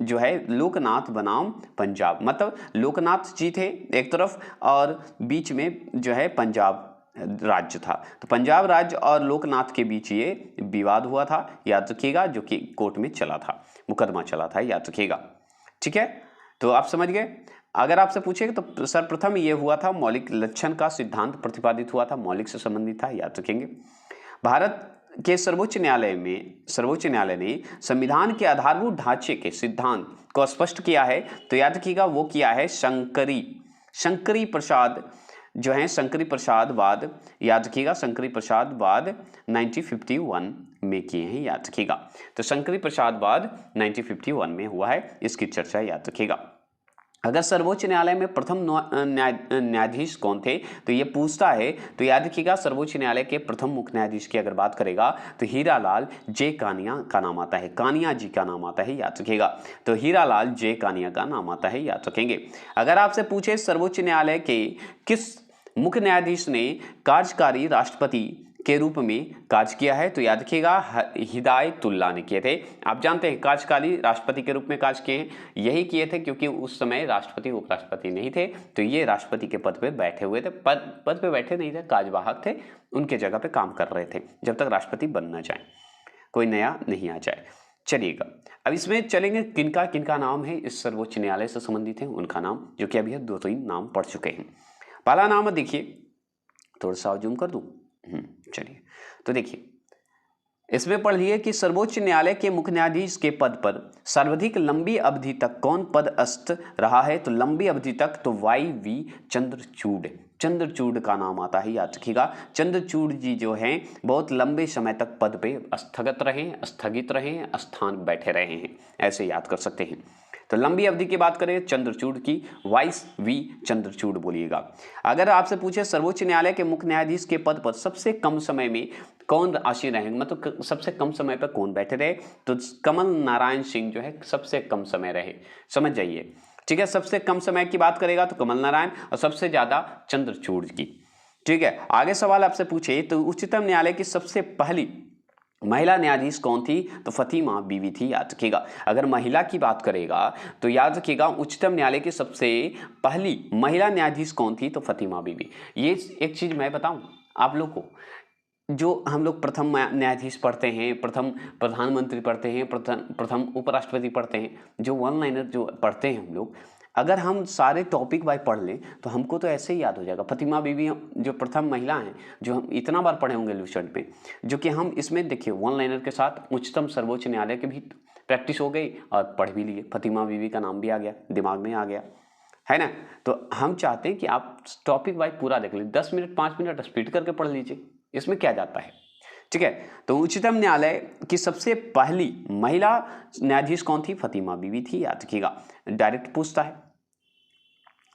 जो है, लोकनाथ बनाम पंजाब, मतलब लोकनाथ जी थे एक तरफ और बीच में जो है पंजाब राज्य था, तो पंजाब राज्य और लोकनाथ के बीच ये विवाद हुआ था, याद रखिएगा, जो कि कोर्ट में चला था, मुकदमा चला था, याद रखिएगा। ठीक है, तो आप समझ गए। अगर आपसे पूछेगा तो सर्वप्रथम ये हुआ था मौलिक लक्षण का सिद्धांत प्रतिपादित हुआ था, मौलिक से संबंधित था, याद रखेंगे। भारत के सर्वोच्च न्यायालय ने संविधान के आधारभूत ढांचे के सिद्धांत को स्पष्ट किया है, तो याद रखिएगा वो किया है शंकरी प्रसाद जो है, शंकरी प्रसाद वाद, याद रखिएगा, शंकरी प्रसाद वाद 1951 में किए हैं, याद रखिएगा। तो शंकरी प्रसाद वाद 1951 में हुआ है, इसकी चर्चा याद रखिएगा। अगर सर्वोच्च न्यायालय में प्रथम न्यायाधीश कौन थे, तो ये पूछता है, तो याद रखिएगा सर्वोच्च न्यायालय के प्रथम मुख्य न्यायाधीश की अगर बात करेगा तो हीरालाल जे कानिया का नाम आता है, कानिया जी का नाम आता है, याद रखिएगा। तो हीरालाल जे कानिया का नाम आता है, याद रखेंगे। अगर आपसे पूछे सर्वोच्च न्यायालय के किस मुख्य न्यायाधीश ने कार्यकारी राष्ट्रपति के रूप में कार्य किया है, तो याद रखिएगा हिदायतुल्लाह ने किए थे। आप जानते हैं कार्यकारी राष्ट्रपति के रूप में कार्य किए हैं, यही किए थे क्योंकि उस समय राष्ट्रपति उपराष्ट्रपति नहीं थे, तो ये राष्ट्रपति के पद पे बैठे हुए थे, पद पे बैठे नहीं थे, कार्यवाहक थे, उनके जगह पे काम कर रहे थे जब तक राष्ट्रपति बन न जाए, कोई नया नहीं आ जाए। चलिएगा, अब इसमें चलेंगे किनका किनका नाम है इस सर्वोच्च न्यायालय से संबंधित है, उनका नाम, जो कि अभी 2-3 नाम पढ़ चुके हैं। पहला नाम देखिए, थोड़ा सा जूम कर दूं, चलिए, तो देखिए इसमें पढ़ लिए कि सर्वोच्च न्यायालय के मुख्य न्यायाधीश के पद पर सर्वाधिक लंबी अवधि तक कौन पदस्थ रहा है, तो लंबी अवधि तक तो YV चंद्रचूड़ का नाम आता है, याद रखिएगा। चंद्रचूड़ जी जो हैं बहुत लंबे समय तक पद पे स्थगित रहे, स्थान बैठे रहे हैं, ऐसे याद कर सकते हैं। तो लंबी अवधि की बात करें चंद्रचूड़ की, YV चंद्रचूड़ बोलिएगा। अगर आपसे पूछे सर्वोच्च न्यायालय के मुख्य न्यायाधीश के पद पर सबसे कम समय में कौन आसीन रहेंगे, मतलब सबसे कम समय पर कौन बैठे रहे, तो कमल नारायण सिंह जो है सबसे कम समय रहे, समझ जाइए। ठीक है, सबसे कम समय की बात करेगा तो कमल नारायण, और सबसे ज्यादा चंद्रचूड़ की। ठीक है, आगे सवाल आपसे पूछे तो उच्चतम न्यायालय की सबसे पहली महिला न्यायाधीश कौन थी, तो फतिमा बीवी थी, याद रखिएगा। अगर महिला की बात करेगा तो याद रखिएगा उच्चतम न्यायालय की सबसे पहली महिला न्यायाधीश कौन थी, तो फतिमा बीवी। ये एक चीज मैं बताऊं आप लोग को, जो हम लोग प्रथम न्यायाधीश पढ़ते हैं, प्रथम प्रधानमंत्री पढ़ते हैं, प्रथम उपराष्ट्रपति पढ़ते हैं, जो वन लाइनर जो पढ़ते हैं हम लोग, अगर हम सारे टॉपिक वाइज पढ़ लें तो हमको तो ऐसे ही याद हो जाएगा। फतिमा बीवी जो प्रथम महिला हैं, जो हम इतना बार पढ़े होंगे लूसेंट पे, जो कि हम इसमें देखिए वन लाइनर के साथ उच्चतम सर्वोच्च न्यायालय की भी प्रैक्टिस हो गई और पढ़ भी लिए, फतिमा बीवी का नाम भी आ गया, दिमाग में आ गया, है ना। तो हम चाहते हैं कि आप टॉपिक वाइज पूरा देख लीजिए, 10 मिनट 5 मिनट स्पीड करके पढ़ लीजिए, इसमें क्या जाता है। ठीक है, तो उच्चतम न्यायालय की सबसे पहली महिला न्यायाधीश कौन थी, फतिमा बीवी थी, याद रखिएगा। डायरेक्ट पूछता है।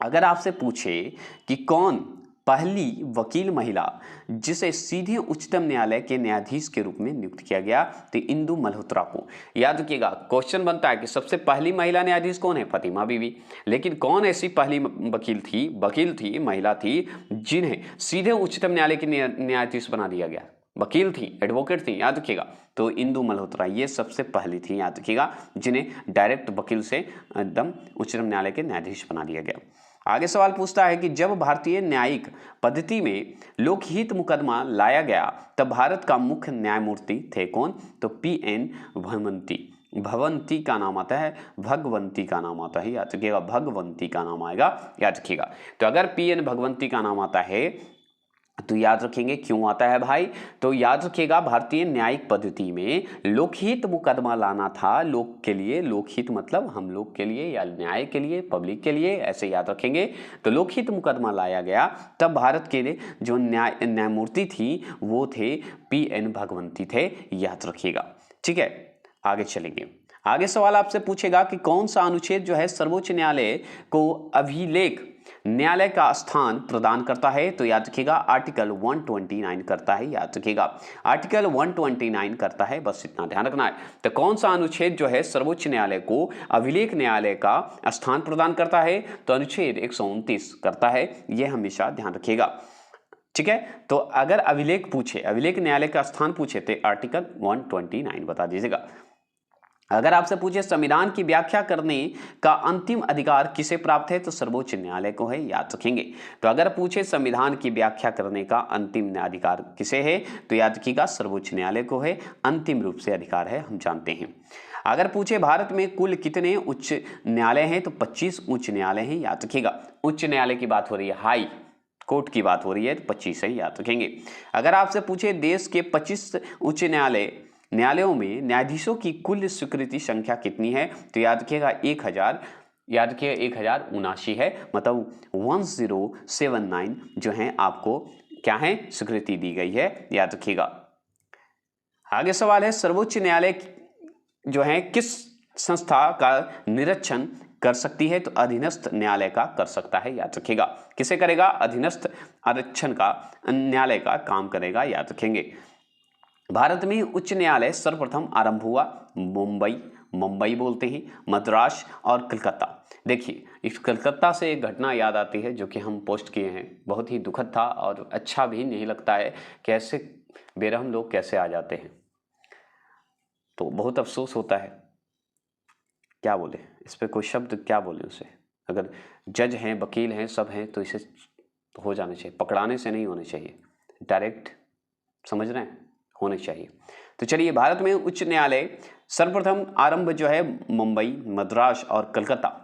अगर आपसे पूछे कि कौन पहली वकील महिला जिसे सीधे उच्चतम न्यायालय के न्यायाधीश के रूप में नियुक्त किया गया तो इंदु मल्होत्रा को। याद रखिएगा, क्वेश्चन बनता है कि सबसे पहली महिला न्यायाधीश कौन है? फातिमा बीवी। लेकिन कौन ऐसी पहली वकील थी, महिला थी जिन्हें सीधे उच्चतम न्यायालय के न्यायाधीश बना दिया गया? वकील थी, एडवोकेट थी, याद रखिएगा। तो इंदु मल्होत्रा ये सबसे पहली थी, याद रखिएगा, जिन्हें डायरेक्ट वकील से एकदम उच्चतम न्यायालय के न्यायाधीश बना दिया गया। आगे सवाल पूछता है कि जब भारतीय न्यायिक पद्धति में लोकहित मुकदमा लाया गया तब भारत का मुख्य न्यायमूर्ति थे कौन? तो पी.एन. भगवंती का नाम आता है, भगवंती का नाम आता है, याद रखिएगा, भगवंती का नाम आएगा, याद रखिएगा। तो अगर पी.एन. भगवंती का नाम आता है तो याद रखेंगे क्यों आता है भाई? तो याद रखिएगा, भारतीय न्यायिक पद्धति में लोकहित मुकदमा लाना था, लोक के लिए, लोकहित मतलब हम लोग के लिए या न्याय के लिए, पब्लिक के लिए, ऐसे याद रखेंगे। तो लोकहित मुकदमा लाया गया तब भारत के लिए जो न्यायमूर्ति थी वो थे पी.एन. भगवंती थे, याद रखिएगा। ठीक है, आगे चलेंगे। आगे सवाल आपसे पूछेगा कि कौन सा अनुच्छेद जो है सर्वोच्च न्यायालय को अभिलेख न्यायालय का स्थान प्रदान करता है? तो याद रखिएगा आर्टिकल 129 करता है, याद रखिएगा आर्टिकल 129 करता है, बस इतना ध्यान रखना है। तो कौन सा अनुच्छेद जो है सर्वोच्च न्यायालय को अभिलेख न्यायालय का स्थान प्रदान करता है? तो अनुच्छेद 129 करता है, यह हमेशा ध्यान रखिएगा। ठीक है, तो अगर अभिलेख न्यायालय का स्थान पूछे तो आर्टिकल 129 बता दीजिएगा। अगर आपसे पूछे संविधान की व्याख्या करने का अंतिम अधिकार किसे प्राप्त है? तो सर्वोच्च न्यायालय को है, याद रखेंगे। तो अगर पूछे संविधान की व्याख्या करने का अंतिम अधिकार किसे है? तो याद रखिएगा सर्वोच्च न्यायालय को है, अंतिम रूप से अधिकार है, हम जानते हैं। अगर पूछे भारत में कुल कितने उच्च न्यायालय हैं? तो 25 उच्च न्यायालय हैं, याद रखिएगा। उच्च न्यायालय की बात हो रही है, हाई कोर्ट की बात हो रही है, तो 25 है, याद रखेंगे। अगर आपसे पूछे देश के 25 उच्च न्यायालयों में न्यायाधीशों की कुल स्वीकृति संख्या कितनी है? तो याद रखिएगा 1000, याद रखिएगा 1079 है, मतलब 1079 जो है आपको क्या है, स्वीकृति दी गई है, याद रखिएगा। आगे सवाल है सर्वोच्च न्यायालय जो है किस संस्था का निरीक्षण कर सकती है? तो अधीनस्थ न्यायालय का कर सकता है, याद रखिएगा। किसे करेगा? अधीनस्थ आरक्षण का न्यायालय का काम करेगा, याद रखेंगे। भारत में उच्च न्यायालय सर्वप्रथम आरंभ हुआ मुंबई बोलते हैं, मद्रास और कलकत्ता। देखिए, इस कलकत्ता से एक घटना याद आती है जो कि हम पोस्ट किए हैं, बहुत ही दुखद था और अच्छा भी नहीं लगता है कि ऐसे बेरहम लोग कैसे आ जाते हैं, तो बहुत अफसोस होता है। क्या बोले इस पे, कोई शब्द क्या बोले उसे? अगर जज हैं, वकील हैं, सब हैं, तो इसे हो जाना चाहिए, पकड़ाने से नहीं होने चाहिए, डायरेक्ट, समझ रहे हैं, होने चाहिए। तो चलिए, भारत में उच्च न्यायालय सर्वप्रथम आरंभ जो है मुंबई, मद्रास और कलकत्ता,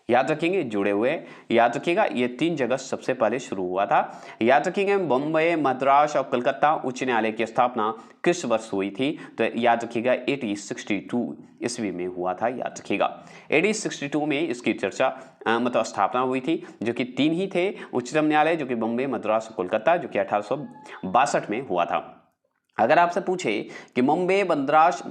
याद रखेंगे, जुड़े हुए, याद रखिएगा, ये 3 जगह सबसे पहले शुरू हुआ था। याद रखेंगे मुंबई, मद्रास और कलकत्ता उच्च न्यायालय की स्थापना किस वर्ष हुई थी? तो याद रखिएगा 1862 ईस्वी में हुआ था, याद रखिएगा। 1862 में इसकी चर्चा मतलब स्थापना हुई थी, जो कि 3 ही थे उच्चतम न्यायालय, जो कि मुंबई, मद्रास और कोलकाता, जो कि 1862 में हुआ था। अगर आपसे पूछे कि मुंबई, मद्रास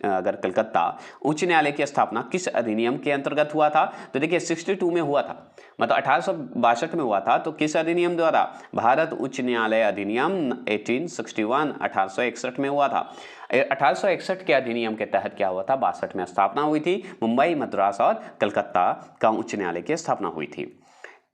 अगर कलकत्ता उच्च न्यायालय की स्थापना किस अधिनियम के अंतर्गत हुआ था? तो देखिए 62 में हुआ था, मतलब 1862 में हुआ था, तो किस अधिनियम द्वारा? भारत उच्च न्यायालय अधिनियम 1861, 1861 में हुआ था। 1861 के अधिनियम के तहत क्या हुआ था? 62 में स्थापना हुई थी, मुंबई, मद्रास और कलकत्ता का उच्च न्यायालय की स्थापना हुई थी।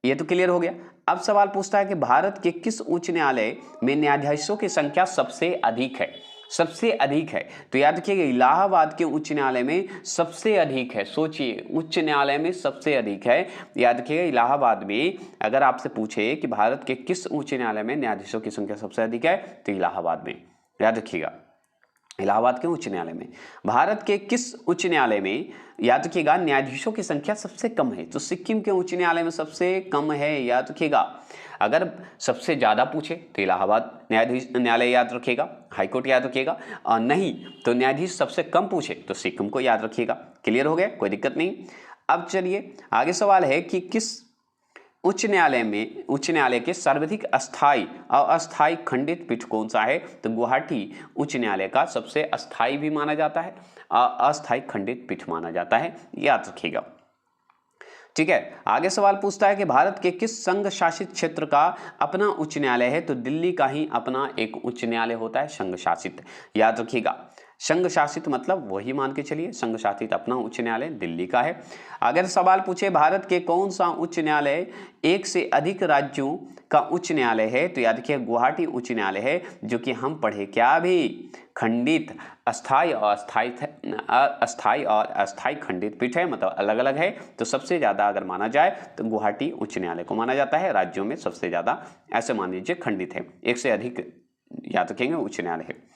ये तो क्लियर हो गया। अब सवाल पूछता है कि भारत के किस उच्च न्यायालय में न्यायाधीशों की संख्या सबसे अधिक है? सबसे अधिक है, तो याद रखिएगा इलाहाबाद के उच्च न्यायालय में सबसे अधिक है। सोचिए, उच्च न्यायालय में सबसे अधिक है, याद रखिएगा इलाहाबाद में। अगर आपसे पूछे कि भारत के किस उच्च न्यायालय में न्यायाधीशों की संख्या सबसे अधिक है, तो इलाहाबाद में, याद रखिएगा, इलाहाबाद के उच्च न्यायालय में। भारत के किस उच्च न्यायालय में, याद रखिएगा, न्यायाधीशों की संख्या सबसे कम है? तो सिक्किम के उच्च न्यायालय में सबसे कम है, याद रखिएगा। अगर सबसे ज्यादा पूछे तो इलाहाबाद न्यायालय याद रखिएगा, हाईकोर्ट याद रखिएगा, और नहीं तो न्यायाधीश सबसे कम पूछे तो सिक्किम को याद रखिएगा। क्लियर हो गया, कोई दिक्कत नहीं। अब चलिए आगे सवाल है कि किस उच्च न्यायालय के सर्वाधिक अस्थायी और अस्थायी खंडित पीठ कौन सा है? तो गुवाहाटी उच्च न्यायालय का सबसे अस्थायी भी माना जाता है और अस्थायी खंडित पीठ माना जाता है, याद रखिएगा। ठीक है। आगे सवाल पूछता है कि भारत के किस संघ शासित क्षेत्र का अपना उच्च न्यायालय है? तो दिल्ली का ही अपना एक उच्च न्यायालय होता है संघ शासित, याद रखिएगा। संघ शासित मतलब वही मान के चलिए, संघ शासित अपना उच्च न्यायालय दिल्ली का है। अगर सवाल पूछे भारत के कौन सा उच्च न्यायालय एक से अधिक राज्यों का उच्च न्यायालय है? तो याद रखिए गुवाहाटी उच्च न्यायालय है, जो कि हम पढ़े क्या भी खंडित अस्थाई और अस्थाई खंडित पीठ है, मतलब अलग अलग है। तो सबसे ज्यादा अगर माना जाए तो गुवाहाटी उच्च न्यायालय को माना जाता है, राज्यों में सबसे ज्यादा ऐसे मान लीजिए खंडित है, एक से अधिक याद रखेंगे उच्च न्यायालय है।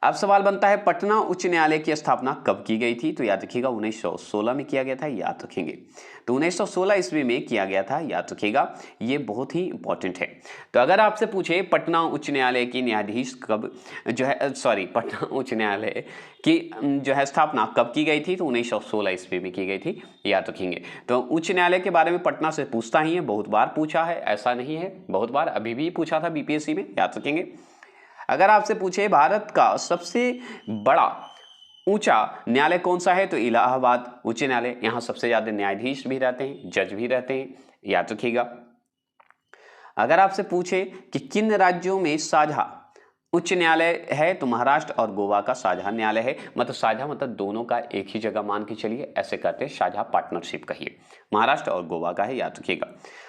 अब सवाल बनता है पटना उच्च न्यायालय की स्थापना कब की गई थी? तो याद रखिएगा 1916 में किया गया था, याद रखेंगे। तो 1916 ईस्वी में किया गया था, याद रखिएगा, ये बहुत ही इंपॉर्टेंट है। तो अगर आपसे पूछे पटना उच्च न्यायालय की न्यायाधीश कब जो है पटना उच्च न्यायालय की जो है स्थापना कब की गई थी? तो 1916 ईस्वी में की गई थी, याद रखेंगे। तो उच्च न्यायालय के बारे में पटना से पूछता ही है, बहुत बार पूछा है, ऐसा नहीं है, बहुत बार अभी भी पूछा था बीपीएससी में, याद रखेंगे। अगर आपसे पूछे भारत का सबसे बड़ा ऊंचा न्यायालय कौन सा है? तो इलाहाबाद उच्च न्यायालय, यहां सबसे ज्यादा न्यायाधीश भी रहते हैं, जज भी रहते हैं, याद रखिएगा। अगर आपसे पूछे कि किन राज्यों में साझा उच्च न्यायालय है? तो महाराष्ट्र और गोवा का साझा न्यायालय है, मतलब साझा मतलब दोनों का एक ही जगह मान के चलिए, ऐसे कहते हैं, साझा पार्टनरशिप कहिए, महाराष्ट्र और गोवा का है, याद रखिएगा।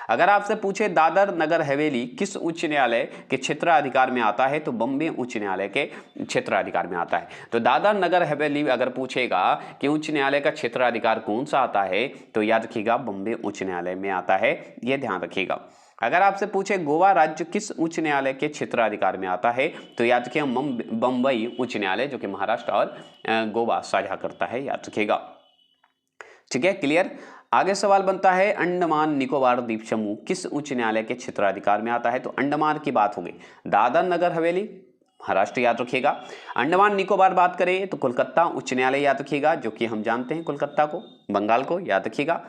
अगर आपसे पूछे दादर नगर हवेली किस उच्च न्यायालय के क्षेत्राधिकार में आता है? तो बॉम्बे उच्च न्यायालय के क्षेत्राधिकार में आता है। तो दादर नगर हवेली अगर पूछेगा कि उच्च न्यायालय का क्षेत्राधिकार कौन सा आता है, तो याद रखिएगा बॉम्बे उच्च न्यायालय में आता है, यह ध्यान रखिएगा। अगर आपसे पूछे गोवा राज्य किस उच्च न्यायालय के क्षेत्राधिकार में आता है? तो याद रखिएगा बम्बई उच्च न्यायालय, जो कि महाराष्ट्र और गोवा साझा करता है, याद रखिएगा। ठीक है, क्लियर। आगे सवाल बनता है अंडमान निकोबार द्वीप समूह किस उच्च न्यायालय के क्षेत्राधिकार में आता है? तो अंडमान की बात होगी, दादर नगर हवेली महाराष्ट्र, याद रखिएगा। अंडमान निकोबार बात करें तो कोलकाता उच्च न्यायालय, याद रखिएगा, जो कि हम जानते हैं कोलकाता को, बंगाल को, याद रखिएगा।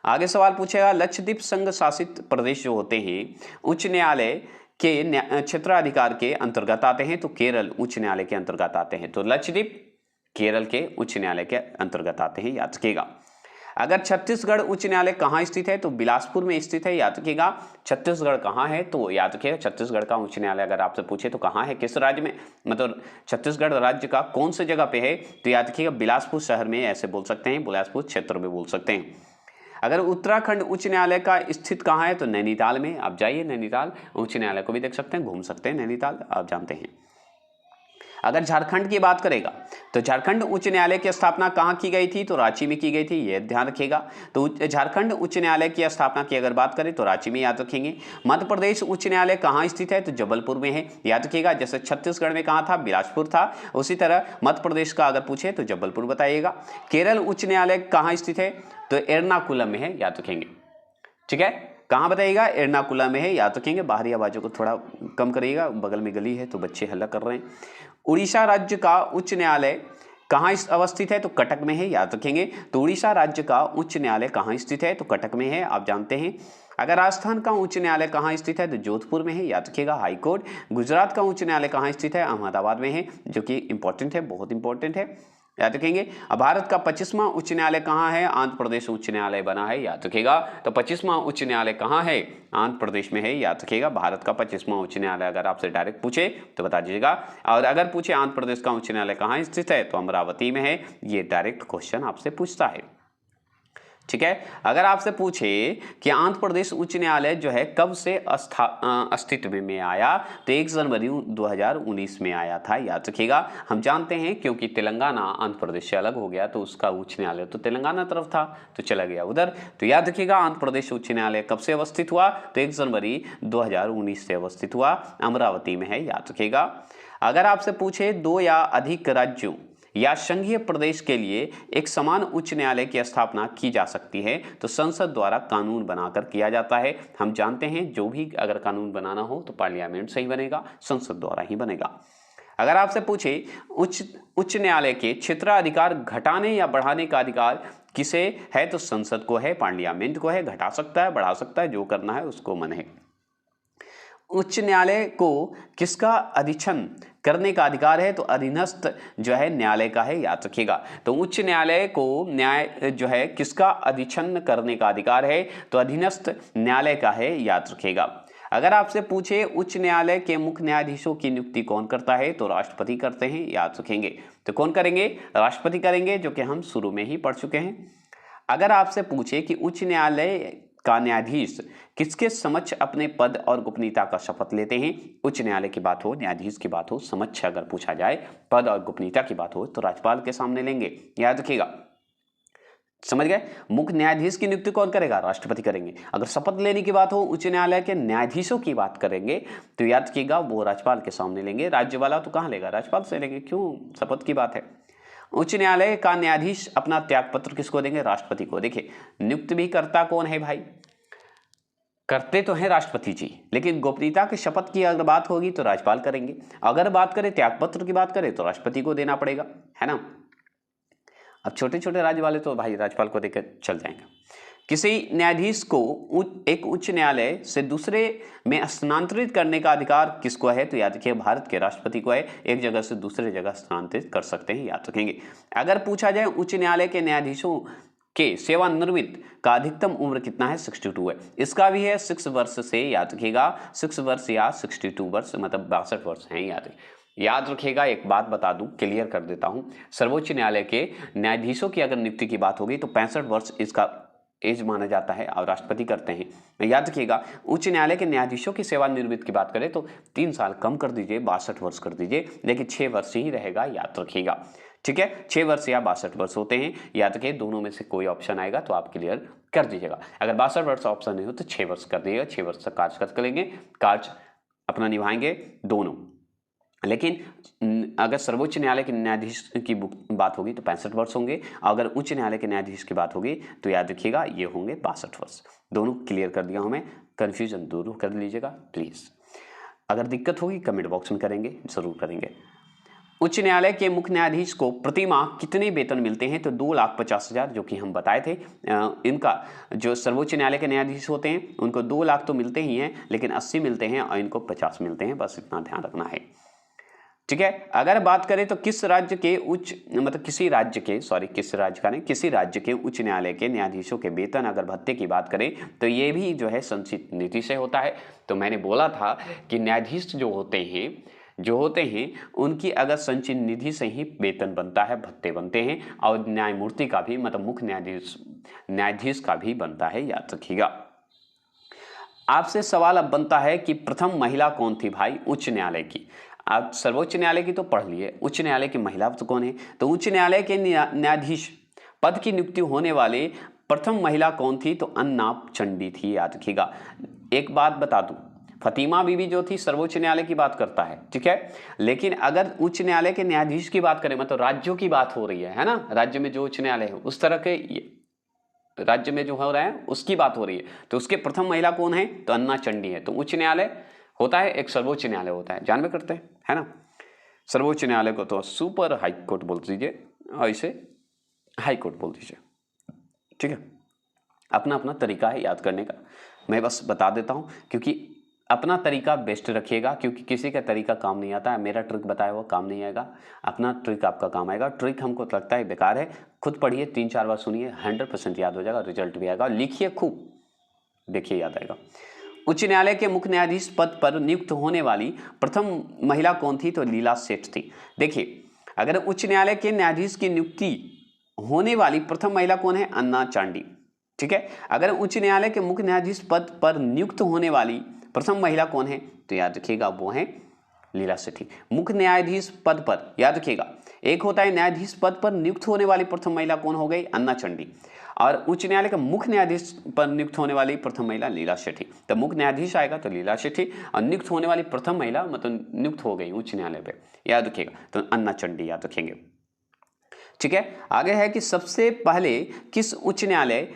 आगे सवाल पूछेगा लक्षद्वीप संघ शासित प्रदेश जो होते हैं उच्च न्यायालय के क्षेत्राधिकार के अंतर्गत आते हैं? तो केरल उच्च न्यायालय के अंतर्गत आते हैं। तो लक्षद्वीप केरल के उच्च न्यायालय के अंतर्गत आते हैं, याद रखिएगा। अगर छत्तीसगढ़ उच्च न्यायालय कहाँ स्थित है? तो बिलासपुर में स्थित है, याद रखिएगा। छत्तीसगढ़ कहाँ है? तो याद रखिएगा छत्तीसगढ़ का उच्च न्यायालय अगर आपसे पूछे तो कहाँ है, किस राज्य में, मतलब छत्तीसगढ़ राज्य का कौन से जगह पे है? तो याद रखिएगा बिलासपुर शहर में, ऐसे बोल सकते हैं, बिलासपुर क्षेत्र में बोल सकते हैं। अगर उत्तराखंड उच्च न्यायालय का स्थित कहाँ है? तो नैनीताल में, आप जाइए नैनीताल उच्च न्यायालय को भी देख सकते हैं, घूम सकते हैं, नैनीताल आप जानते हैं। अगर झारखंड की बात करेगा तो झारखंड उच्च न्यायालय की स्थापना कहाँ की गई थी? तो रांची में की गई थी, यह ध्यान रखिएगा। तो झारखंड उच्च न्यायालय की स्थापना की अगर बात करें तो रांची में, याद रखेंगे। मध्य प्रदेश उच्च न्यायालय कहाँ स्थित है? तो जबलपुर में है, याद रखिएगा। जैसे छत्तीसगढ़ में कहाँ था? बिलासपुर था, उसी तरह मध्य प्रदेश का अगर पूछे तो जबलपुर बताइएगा। केरल उच्च न्यायालय कहाँ स्थित है? तो एर्नाकुलम में है, याद रखेंगे। ठीक है, कहाँ बताइएगा? एर्नाकुलम में है, याद रखेंगे। बाहरी आवाज़ों को थोड़ा कम करिएगा, बगल में गली है तो बच्चे हल्ला कर रहे हैं। उड़ीसा राज्य का उच्च न्यायालय कहाँ अवस्थित है? तो कटक में है, याद रखेंगे। तो उड़ीसा राज्य का उच्च न्यायालय कहाँ स्थित है? तो कटक में है, आप जानते हैं। अगर राजस्थान का उच्च न्यायालय कहाँ स्थित है? तो जोधपुर में है, याद रखिएगा, हाई कोर्ट। गुजरात का उच्च न्यायालय कहाँ स्थित है? अहमदाबाद में है, जो कि इंपॉर्टेंट है, बहुत इंपॉर्टेंट है, याद रखेंगे। अब भारत का 25वां उच्च न्यायालय कहाँ है? आंध्र प्रदेश उच्च न्यायालय बना है, याद रखिएगा। तो 25वां उच्च न्यायालय कहाँ है? आंध्र प्रदेश में है, याद रखिएगा। भारत का 25वां उच्च न्यायालय अगर आपसे डायरेक्ट पूछे तो बता दीजिएगा। और अगर पूछे आंध्र प्रदेश का उच्च न्यायालय कहाँ स्थित है? तो अमरावती में है, ये डायरेक्ट क्वेश्चन आपसे पूछता है। ठीक है, अगर आपसे पूछे कि आंध्र प्रदेश उच्च न्यायालय जो है कब से अस्तित्व में आया? तो 1 जनवरी 2019 में आया था, याद रखिएगा। हम जानते हैं क्योंकि तेलंगाना आंध्र प्रदेश से अलग हो गया तो उसका उच्च न्यायालय तो तेलंगाना तरफ था तो चला गया उधर। तो याद रखिएगा आंध्र प्रदेश उच्च न्यायालय कब से अवस्थित हुआ? तो 1 जनवरी 2019 से अवस्थित हुआ, अमरावती में है, याद रखिएगा। अगर आपसे पूछे 2 या अधिक राज्यों या संघीय प्रदेश के लिए एक समान उच्च न्यायालय की स्थापना की जा सकती है तो संसद द्वारा कानून बनाकर किया जाता है। हम जानते हैं जो भी अगर कानून बनाना हो तो पार्लियामेंट से ही बनेगा, संसद द्वारा ही बनेगा। अगर आपसे पूछे उच्च न्यायालय के क्षेत्राधिकार घटाने या बढ़ाने का अधिकार किसे है? तो संसद को है, पार्लियामेंट को है। घटा सकता है, बढ़ा सकता है, जो करना है उसको मन है। उच्च न्यायालय को किसका अधीक्षण करने का अधिकार है? तो अधीनस्थ जो है न्यायालय का है, याद रखिएगा। तो उच्च न्यायालय को न्याय जो है किसका अधीक्षण करने का अधिकार है? तो अधीनस्थ न्यायालय का है, याद रखिएगा। अगर आपसे पूछे उच्च न्यायालय के मुख्य न्यायाधीशों की नियुक्ति कौन करता है? तो राष्ट्रपति करते हैं, याद रखेंगे। तो कौन करेंगे? राष्ट्रपति करेंगे, जो कि हम शुरू में ही पढ़ चुके हैं। अगर आपसे पूछे कि उच्च न्यायालय का न्यायाधीश किसके समक्ष अपने पद और गोपनीयता का शपथ लेते हैं? उच्च न्यायालय की बात हो, न्यायाधीश की बात हो, समक्ष अगर पूछा जाए, पद और गोपनीयता की बात हो, तो राज्यपाल के सामने लेंगे, याद रखिएगा। समझ गए? मुख्य न्यायाधीश की नियुक्ति कौन करेगा? राष्ट्रपति करेंगे। अगर शपथ लेने की बात हो, उच्च न्यायालय के न्यायाधीशों की बात करेंगे, तो याद रखिएगा वो राज्यपाल के सामने लेंगे। राज्य वाला तो कहाँ लेगा? राज्यपाल से लेंगे। क्यों? शपथ की बात है। उच्च न्यायालय का न्यायाधीश अपना त्यागपत्र किसको देंगे? राष्ट्रपति को। देखिए, नियुक्त भी करता कौन है भाई? करते तो हैं राष्ट्रपति जी, लेकिन गोपनीयता की शपथ की अगर बात होगी तो राज्यपाल करेंगे। अगर बात करें त्यागपत्र की बात करें तो राष्ट्रपति को देना पड़ेगा, है ना। अब छोटे छोटे राज्य वाले तो भाई राज्यपाल को देकर चल जाएंगे। किसी न्यायाधीश को एक उच्च न्यायालय से दूसरे में स्थानांतरित करने का अधिकार किसको है? तो याद रखिए भारत के राष्ट्रपति को है। एक जगह से दूसरे जगह स्थानांतरित कर सकते हैं, याद रखेंगे। अगर पूछा जाए उच्च न्यायालय के न्यायाधीशों के सेवानिवृत्त का अधिकतम उम्र कितना है? 62 है। इसका भी है 6 वर्ष से, याद रखिएगा 6 वर्ष या 62 वर्ष, मतलब 62 वर्ष हैं, याद रखिएगा। एक बात बता दूं, क्लियर कर देता हूं, सर्वोच्च न्यायालय के न्यायाधीशों की अगर नियुक्ति की बात होगी तो 65 वर्ष इसका एज माना जाता है और राष्ट्रपति करते हैं, याद रखिएगा। उच्च न्यायालय के न्यायाधीशों की सेवानिवृत्त की बात करें तो 3 साल कम कर दीजिए, 62 वर्ष कर दीजिए, लेकिन 6 वर्ष ही रहेगा, याद रखिएगा। ठीक है, 6 वर्ष या 62 वर्ष होते हैं, याद रखिए। दोनों में से कोई ऑप्शन आएगा तो आप क्लियर कर दीजिएगा। अगर 62 वर्ष ऑप्शन नहीं हो तो 6 वर्ष कर दीजिएगा। 6 वर्ष तक कार्य करेंगे, कार्य अपना निभाएंगे दोनों। लेकिन अगर सर्वोच्च न्यायालय के न्यायाधीश की बात होगी तो 65 वर्ष होंगे। अगर उच्च न्यायालय के न्यायाधीश की बात होगी तो याद रखिएगा ये होंगे 62 वर्ष। दोनों क्लियर कर दिया हूं मैं, कंफ्यूजन दूर कर लीजिएगा प्लीज। अगर दिक्कत होगी कमेंट बॉक्स में करेंगे, जरूर करेंगे। उच्च न्यायालय के मुख्य न्यायाधीश को प्रति माह कितने वेतन मिलते हैं? तो 2,50,000, जो कि हम बताए थे। इनका जो सर्वोच्च न्यायालय के न्यायाधीश होते हैं उनको 2 लाख तो मिलते ही हैं, लेकिन 80 मिलते हैं और इनको 50 मिलते हैं, बस इतना ध्यान रखना है। ठीक है, अगर बात करें तो किस राज्य के किसी राज्य के उच्च न्यायालय के न्यायाधीशों के वेतन अगर भत्ते की बात करें तो ये भी जो है संचित निधि से होता है। तो मैंने बोला था कि न्यायाधीश जो होते हैं उनकी अगर संचित निधि से ही वेतन बनता है, भत्ते बनते हैं, और न्यायमूर्ति का भी मुख्य न्यायाधीश का भी बनता है, याद रखिएगा। आपसे सवाल अब बनता है कि प्रथम महिला कौन थी भाई उच्च न्यायालय की? आप सर्वोच्च न्यायालय की तो पढ़ लिए, उच्च न्यायालय की महिला तो कौन है? तो उच्च न्यायालय के न्यायाधीश पद की नियुक्ति होने वाले प्रथम महिला कौन थी? तो अन्ना चंडी थी, याद रखिएगा। एक बात बता दूं, फतीमा बीबी जो थी सर्वोच्च न्यायालय की बात करता है, ठीक है, लेकिन अगर उच्च न्यायालय के न्यायाधीश की बात करें, मतलब राज्यों की बात हो रही है ना, राज्य में जो उच्च न्यायालय है उस तरह के राज्य में जो हो रहा है उसकी बात हो रही है, तो उसके प्रथम महिला कौन है? तो अन्ना चंडी है। तो उच्च न्यायालय होता है, एक सर्वोच्च न्यायालय होता है, जान में करते हैं, है ना। सर्वोच्च न्यायालय को तो सुपर हाई कोर्ट बोल दीजिए और इसे हाई कोर्ट बोल दीजिए, ठीक है। अपना अपना तरीका है याद करने का, मैं बस बता देता हूं क्योंकि अपना तरीका बेस्ट रखिएगा, क्योंकि किसी का तरीका काम नहीं आता है। मेरा ट्रिक बताया हुआ काम नहीं आएगा, अपना ट्रिक आपका काम आएगा। ट्रिक हमको लगता है बेकार है, खुद पढ़िए, 3-4 बार सुनिए, 100% याद हो जाएगा, रिजल्ट भी आएगा। लिखिए खूब, देखिए याद आएगा। उच्च न्यायालय के मुख्य न्यायाधीश पद पर नियुक्त होने वाली प्रथम महिला कौन थी? तो लीला सेठ थी। देखिए, अगर उच्च न्यायालय के न्यायाधीश की नियुक्ति होने वाली प्रथम महिला कौन है? अन्ना चांडी, ठीक है। अगर उच्च न्यायालय के मुख्य न्यायाधीश पद पर नियुक्त होने वाली प्रथम महिला कौन है? तो याद रखिएगा वो है लीला सेठी। मुख्य न्यायाधीश पद पर, याद रखिएगा, एक होता है न्यायाधीश पद पर नियुक्त होने वाली प्रथम महिला कौन हो गई? अन्ना चंडी। और उच्च न्यायालय का मुख्य न्यायाधीश पर नियुक्त होने वाली प्रथम महिला लीला सेठी। तो मुख्य न्यायाधीश आएगा तो लीला सेठी, और नियुक्त होने वाली प्रथम महिला नियुक्त हो गई उच्च न्यायालय पे, याद रखिएगा, तो अन्ना चंडी याद रखेंगे, ठीक है। आगे है कि सबसे पहले किस उच्च न्यायालय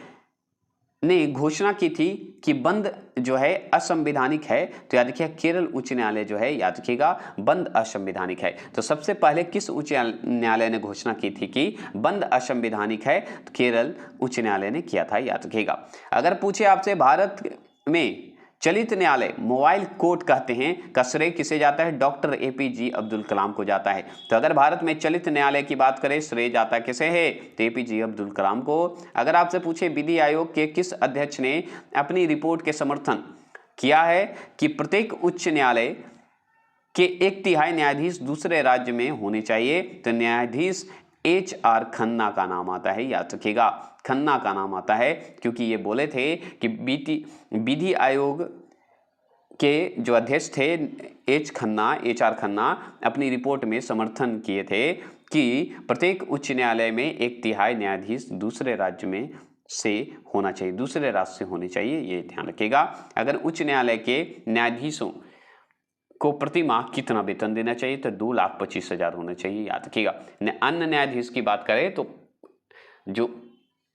ने घोषणा की थी कि बंद जो है असंवैधानिक है? तो याद रखिए केरल उच्च न्यायालय जो है, याद रखिएगा, बंद असंवैधानिक है। तो सबसे पहले किस उच्च न्यायालय ने घोषणा की थी कि बंद असंवैधानिक है? तो केरल उच्च न्यायालय ने किया था, याद रखिएगा। अगर पूछे आपसे भारत में चलित न्यायालय मोबाइल कोर्ट कहते हैं का श्रेय किसे जाता है? डॉक्टर APJ अब्दुल कलाम को जाता है। तो अगर भारत में चलित न्यायालय की बात करें श्रेय जाता किसे है? तो APJ अब्दुल कलाम को। अगर आपसे पूछे विधि आयोग के किस अध्यक्ष ने अपनी रिपोर्ट के समर्थन किया है कि प्रत्येक उच्च न्यायालय के 1/3 न्यायाधीश दूसरे राज्य में होने चाहिए? तो न्यायाधीश HR खन्ना का नाम आता है, याद रखिएगा, खन्ना का नाम आता है, क्योंकि ये बोले थे कि विधि आयोग के जो अध्यक्ष थे HR खन्ना अपनी रिपोर्ट में समर्थन किए थे कि प्रत्येक उच्च न्यायालय में 1/3 न्यायाधीश दूसरे राज्य में से होना चाहिए, दूसरे राज्य से होने चाहिए, ये ध्यान रखिएगा। अगर उच्च न्यायालय के न्यायाधीशों को प्रति माह कितना वेतन देना चाहिए? तो 2,25,000 होना चाहिए, याद रखिएगा। अन्य न्यायाधीश की बात करें तो जो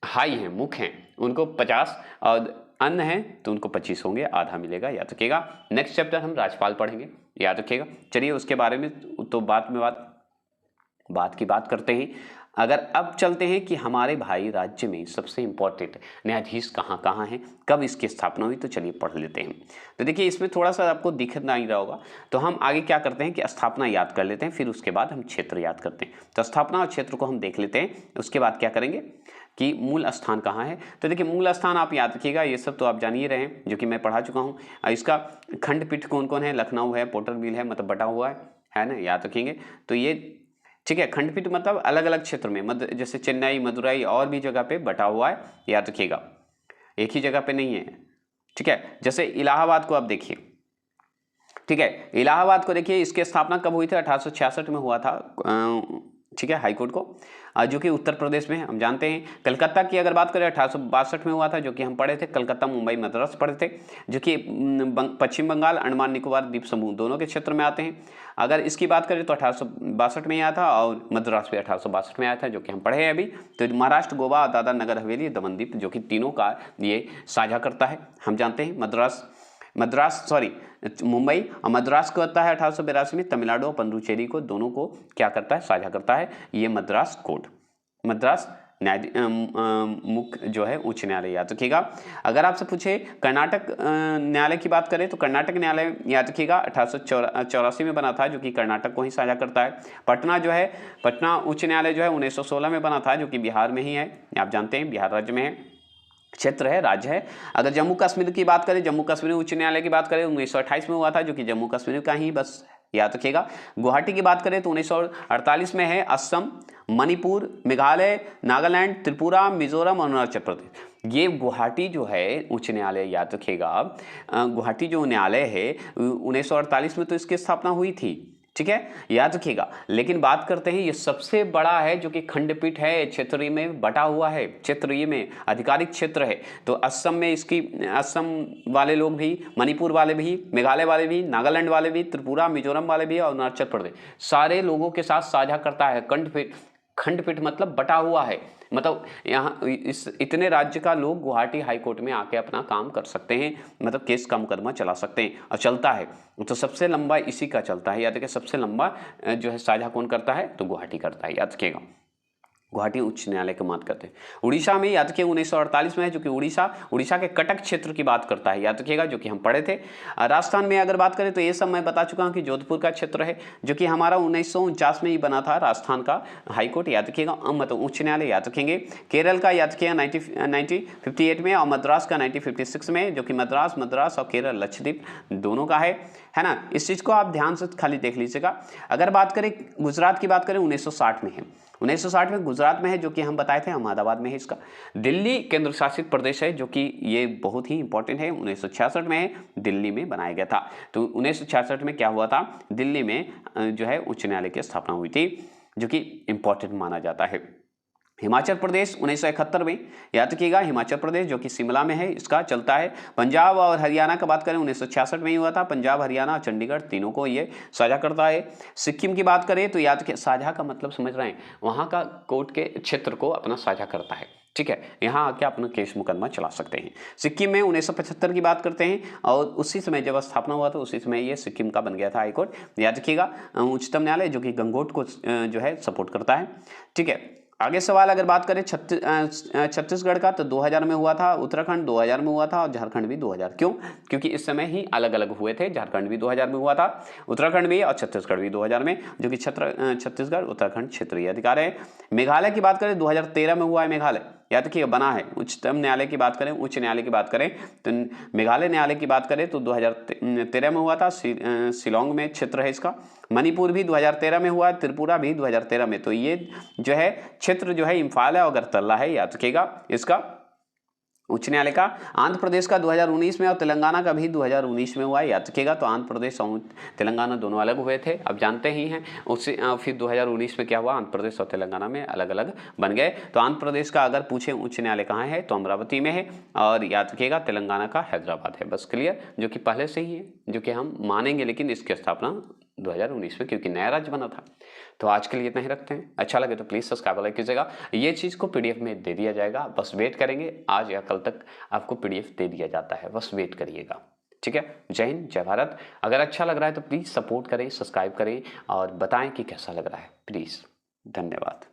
हाई हैं, मुख्य हैं, उनको 50 और अन्य हैं तो उनको 25 होंगे, आधा मिलेगा, याद रखिएगा। नेक्स्ट चैप्टर हम राज्यपाल पढ़ेंगे, याद रखिएगा। चलिए उसके बारे में तो बात की बात करते हैं। अगर अब चलते हैं कि हमारे भाई राज्य में सबसे इंपॉर्टेंट न्यायाधीश कहाँ कहाँ हैं, कब इसकी स्थापना हुई, तो चलिए पढ़ लेते हैं। तो देखिए इसमें थोड़ा सा आपको दिख नहीं रहा होगा, तो हम आगे क्या करते हैं कि स्थापना याद कर लेते हैं, फिर उसके बाद हम क्षेत्र याद करते हैं। तो स्थापना और क्षेत्र को हम देख लेते हैं, उसके बाद क्या करेंगे कि मूल स्थान कहाँ है। तो देखिए मूल स्थान आप याद रखिएगा, ये सब तो आप जान ही रहे हैं, जो कि मैं पढ़ा चुका हूँ। इसका खंडपीठ कौन कौन है? लखनऊ है, पोर्टरबिल है, मतलब बटा हुआ है ना, याद रखेंगे। तो ये ठीक है, खंडपीठ मतलब अलग अलग क्षेत्र में, जैसे चेन्नई, मदुरई और भी जगह पे बटा हुआ है, याद रखिएगा, एक ही जगह पे नहीं है। ठीक है, जैसे इलाहाबाद को आप देखिए, ठीक है, इलाहाबाद को देखिए, इसकी स्थापना कब हुई थी? 1866 में हुआ था, ठीक है, हाईकोर्ट को, जो कि उत्तर प्रदेश में है, हम जानते हैं। कलकत्ता की अगर बात करें 1862 में हुआ था, जो कि हम पढ़े थे, कलकत्ता, मुंबई, मद्रास पढ़े थे, जो कि पश्चिम बंगाल, अंडमान निकोबार द्वीप समूह दोनों के क्षेत्र में आते हैं। अगर इसकी बात करें तो 1862 में आया था, और मद्रास भी 1862 में आया था, जो कि हम पढ़े हैं अभी। तो महाराष्ट्र, गोवा, दादरा नगर हवेली, दमन-दीव, जो कि तीनों का ये साझा करता है, हम जानते हैं। मुंबई और मद्रास को आता है 1882 में, तमिलनाडु और पुडुचेरी को, दोनों को क्या करता है? साझा करता है ये मद्रास कोर्ट, मद्रास मुख्य जो है उच्च न्यायालय, याद रखिएगा। अगर आपसे पूछे कर्नाटक न्यायालय की बात करें तो कर्नाटक न्यायालय याद रखिएगा 1884 में बना था, जो कि कर्नाटक को ही साझा करता है। पटना उच्च न्यायालय जो है 1916 में बना था, जो कि बिहार में ही है, आप जानते हैं, बिहार राज्य में है, क्षेत्र है, राज्य है। अगर जम्मू कश्मीर की बात करें, जम्मू कश्मीर उच्च न्यायालय की बात करें 1928 में हुआ था, जो कि जम्मू कश्मीर का ही बस, याद रखिएगा। गुवाहाटी की बात करें तो 1948 में है। असम, मणिपुर, मेघालय, नागालैंड, त्रिपुरा, मिजोरम और अरुणाचल प्रदेश, ये गुवाहाटी जो है उच्च न्यायालय, याद रखिएगा। गुवाहाटी जो न्यायालय है 1948 में तो इसकी स्थापना हुई थी, ठीक है, याद रखिएगा। लेकिन बात करते हैं, ये सबसे बड़ा है, जो कि खंडपीठ है, क्षेत्रीय में बटा हुआ है, क्षेत्रीय में आधिकारिक क्षेत्र है। तो असम वाले लोग भी, मणिपुर वाले भी, मेघालय वाले भी, नागालैंड वाले भी, त्रिपुरा, मिजोरम वाले भी और अरुणाचल प्रदेश, सारे लोगों के साथ साझा करता है खंडपीठ मतलब बटा हुआ है, मतलब यहाँ इतने राज्य का लोग गुवाहाटी हाई कोर्ट में आके अपना काम कर सकते हैं, मतलब केस का मुकदमा चला सकते हैं, और चलता है। तो सबसे लंबा इसी का चलता है, याद रखिए, सबसे लंबा जो है साझा कौन करता है? तो गुवाहाटी करता है, याद रखिएगा। गुवाहाटी उच्च न्यायालय की बात करते हैं। उड़ीसा में याद रखिए 1948 में है, जो कि उड़ीसा के कटक क्षेत्र की बात करता है, याद रखिएगा, जो कि हम पढ़े थे। राजस्थान में अगर बात करें तो ये सब मैं बता चुका हूँ कि जोधपुर का क्षेत्र है, जो कि हमारा 1949 में ही बना था, राजस्थान का हाईकोर्ट, याद रखिएगा, मतलब उच्च न्यायालय, याद रखेंगे। केरल का याद रखिएगा 1958 में, और मद्रास का 1956 में, जो कि मद्रास और केरल लक्षद्वीप दोनों का है ना। इस चीज़ को आप ध्यान से खाली देख लीजिएगा। अगर बात करें गुजरात की बात करें 1960 में है, 1960 में गुजरात में है, जो कि हम बताए थे अहमदाबाद में है इसका। दिल्ली केंद्र शासित प्रदेश है, जो कि ये बहुत ही इंपॉर्टेंट है, 1966 में है, दिल्ली में बनाया गया था। तो 1966 में क्या हुआ था? दिल्ली में जो है उच्च न्यायालय की स्थापना हुई थी, जो कि इंपॉर्टेंट माना जाता है। हिमाचल प्रदेश 1971 में, याद रखिएगा, हिमाचल प्रदेश जो कि शिमला में है, इसका चलता है। पंजाब और हरियाणा का बात करें 1966 में ही हुआ था, पंजाब, हरियाणा, चंडीगढ़ तीनों को ये साझा करता है। सिक्किम की बात करें तो याद रखिए, साझा का मतलब समझ रहे हैं, वहाँ का कोर्ट के क्षेत्र को अपना साझा करता है, ठीक है, यहाँ आके अपना केस मुकदमा चला सकते हैं। सिक्किम में 1975 की बात करते हैं, और उसी समय जब स्थापना हुआ था उसी समय ये सिक्किम का बन गया था हाईकोर्ट, याद रखिएगा। उच्चतम न्यायालय जो कि गंगोट को जो है सपोर्ट करता है, ठीक है। आगे सवाल अगर बात करें छत्तीसगढ़ का, तो 2000 में हुआ था, उत्तराखंड 2000 में हुआ था और झारखंड भी 2000। क्यों? क्योंकि इस समय ही अलग अलग हुए थे। झारखंड भी 2000 में हुआ था, उत्तराखंड भी और छत्तीसगढ़ भी 2000 में, जो कि छत्तीसगढ़ उत्तराखंड क्षेत्रीय अधिकार है। मेघालय की बात करें 2013 में हुआ है। मेघालय याद रखिए बना है। उच्चतम न्यायालय की बात करें, उच्च न्यायालय की बात करें, तो मेघालय न्यायालय की बात करें तो 2013 में हुआ था। शिलोंग में क्षेत्र है इसका। मणिपुर भी 2013 में हुआ है, त्रिपुरा भी 2013 में। तो ये जो है क्षेत्र जो है इम्फाल है और अगरतला है, याद रखिएगा इसका उच्च न्यायालय का। आंध्र प्रदेश का 2019 में और तेलंगाना का भी 2019 में हुआ है, याद रखिएगा। तो आंध्र प्रदेश और तेलंगाना दोनों अलग हुए थे, अब जानते ही हैं। उससे फिर 2019 में क्या हुआ, आंध्र प्रदेश और तेलंगाना में अलग अलग बन गए। तो आंध्र प्रदेश का अगर पूछे उच्च न्यायालय कहाँ है, तो अमरावती में है, और याद रखिएगा तेलंगाना का हैदराबाद है। बस क्लियर, जो कि पहले से ही है, जो कि हम मानेंगे, लेकिन इसकी स्थापना 2019 में क्योंकि नया राज्य बना था। तो आज के लिए इतना ही रखते हैं। अच्छा लगे तो प्लीज़ सब्सक्राइब लाइक कीजिएगा। ये चीज़ को पीडीएफ में दे दिया जाएगा, बस वेट करेंगे, आज या कल तक आपको पीडीएफ दे दिया जाता है, बस वेट करिएगा। ठीक है, जय हिंद, जय भारत। अगर अच्छा लग रहा है तो प्लीज़ सपोर्ट करें, सब्सक्राइब करें और बताएं कि कैसा लग रहा है, प्लीज़। धन्यवाद।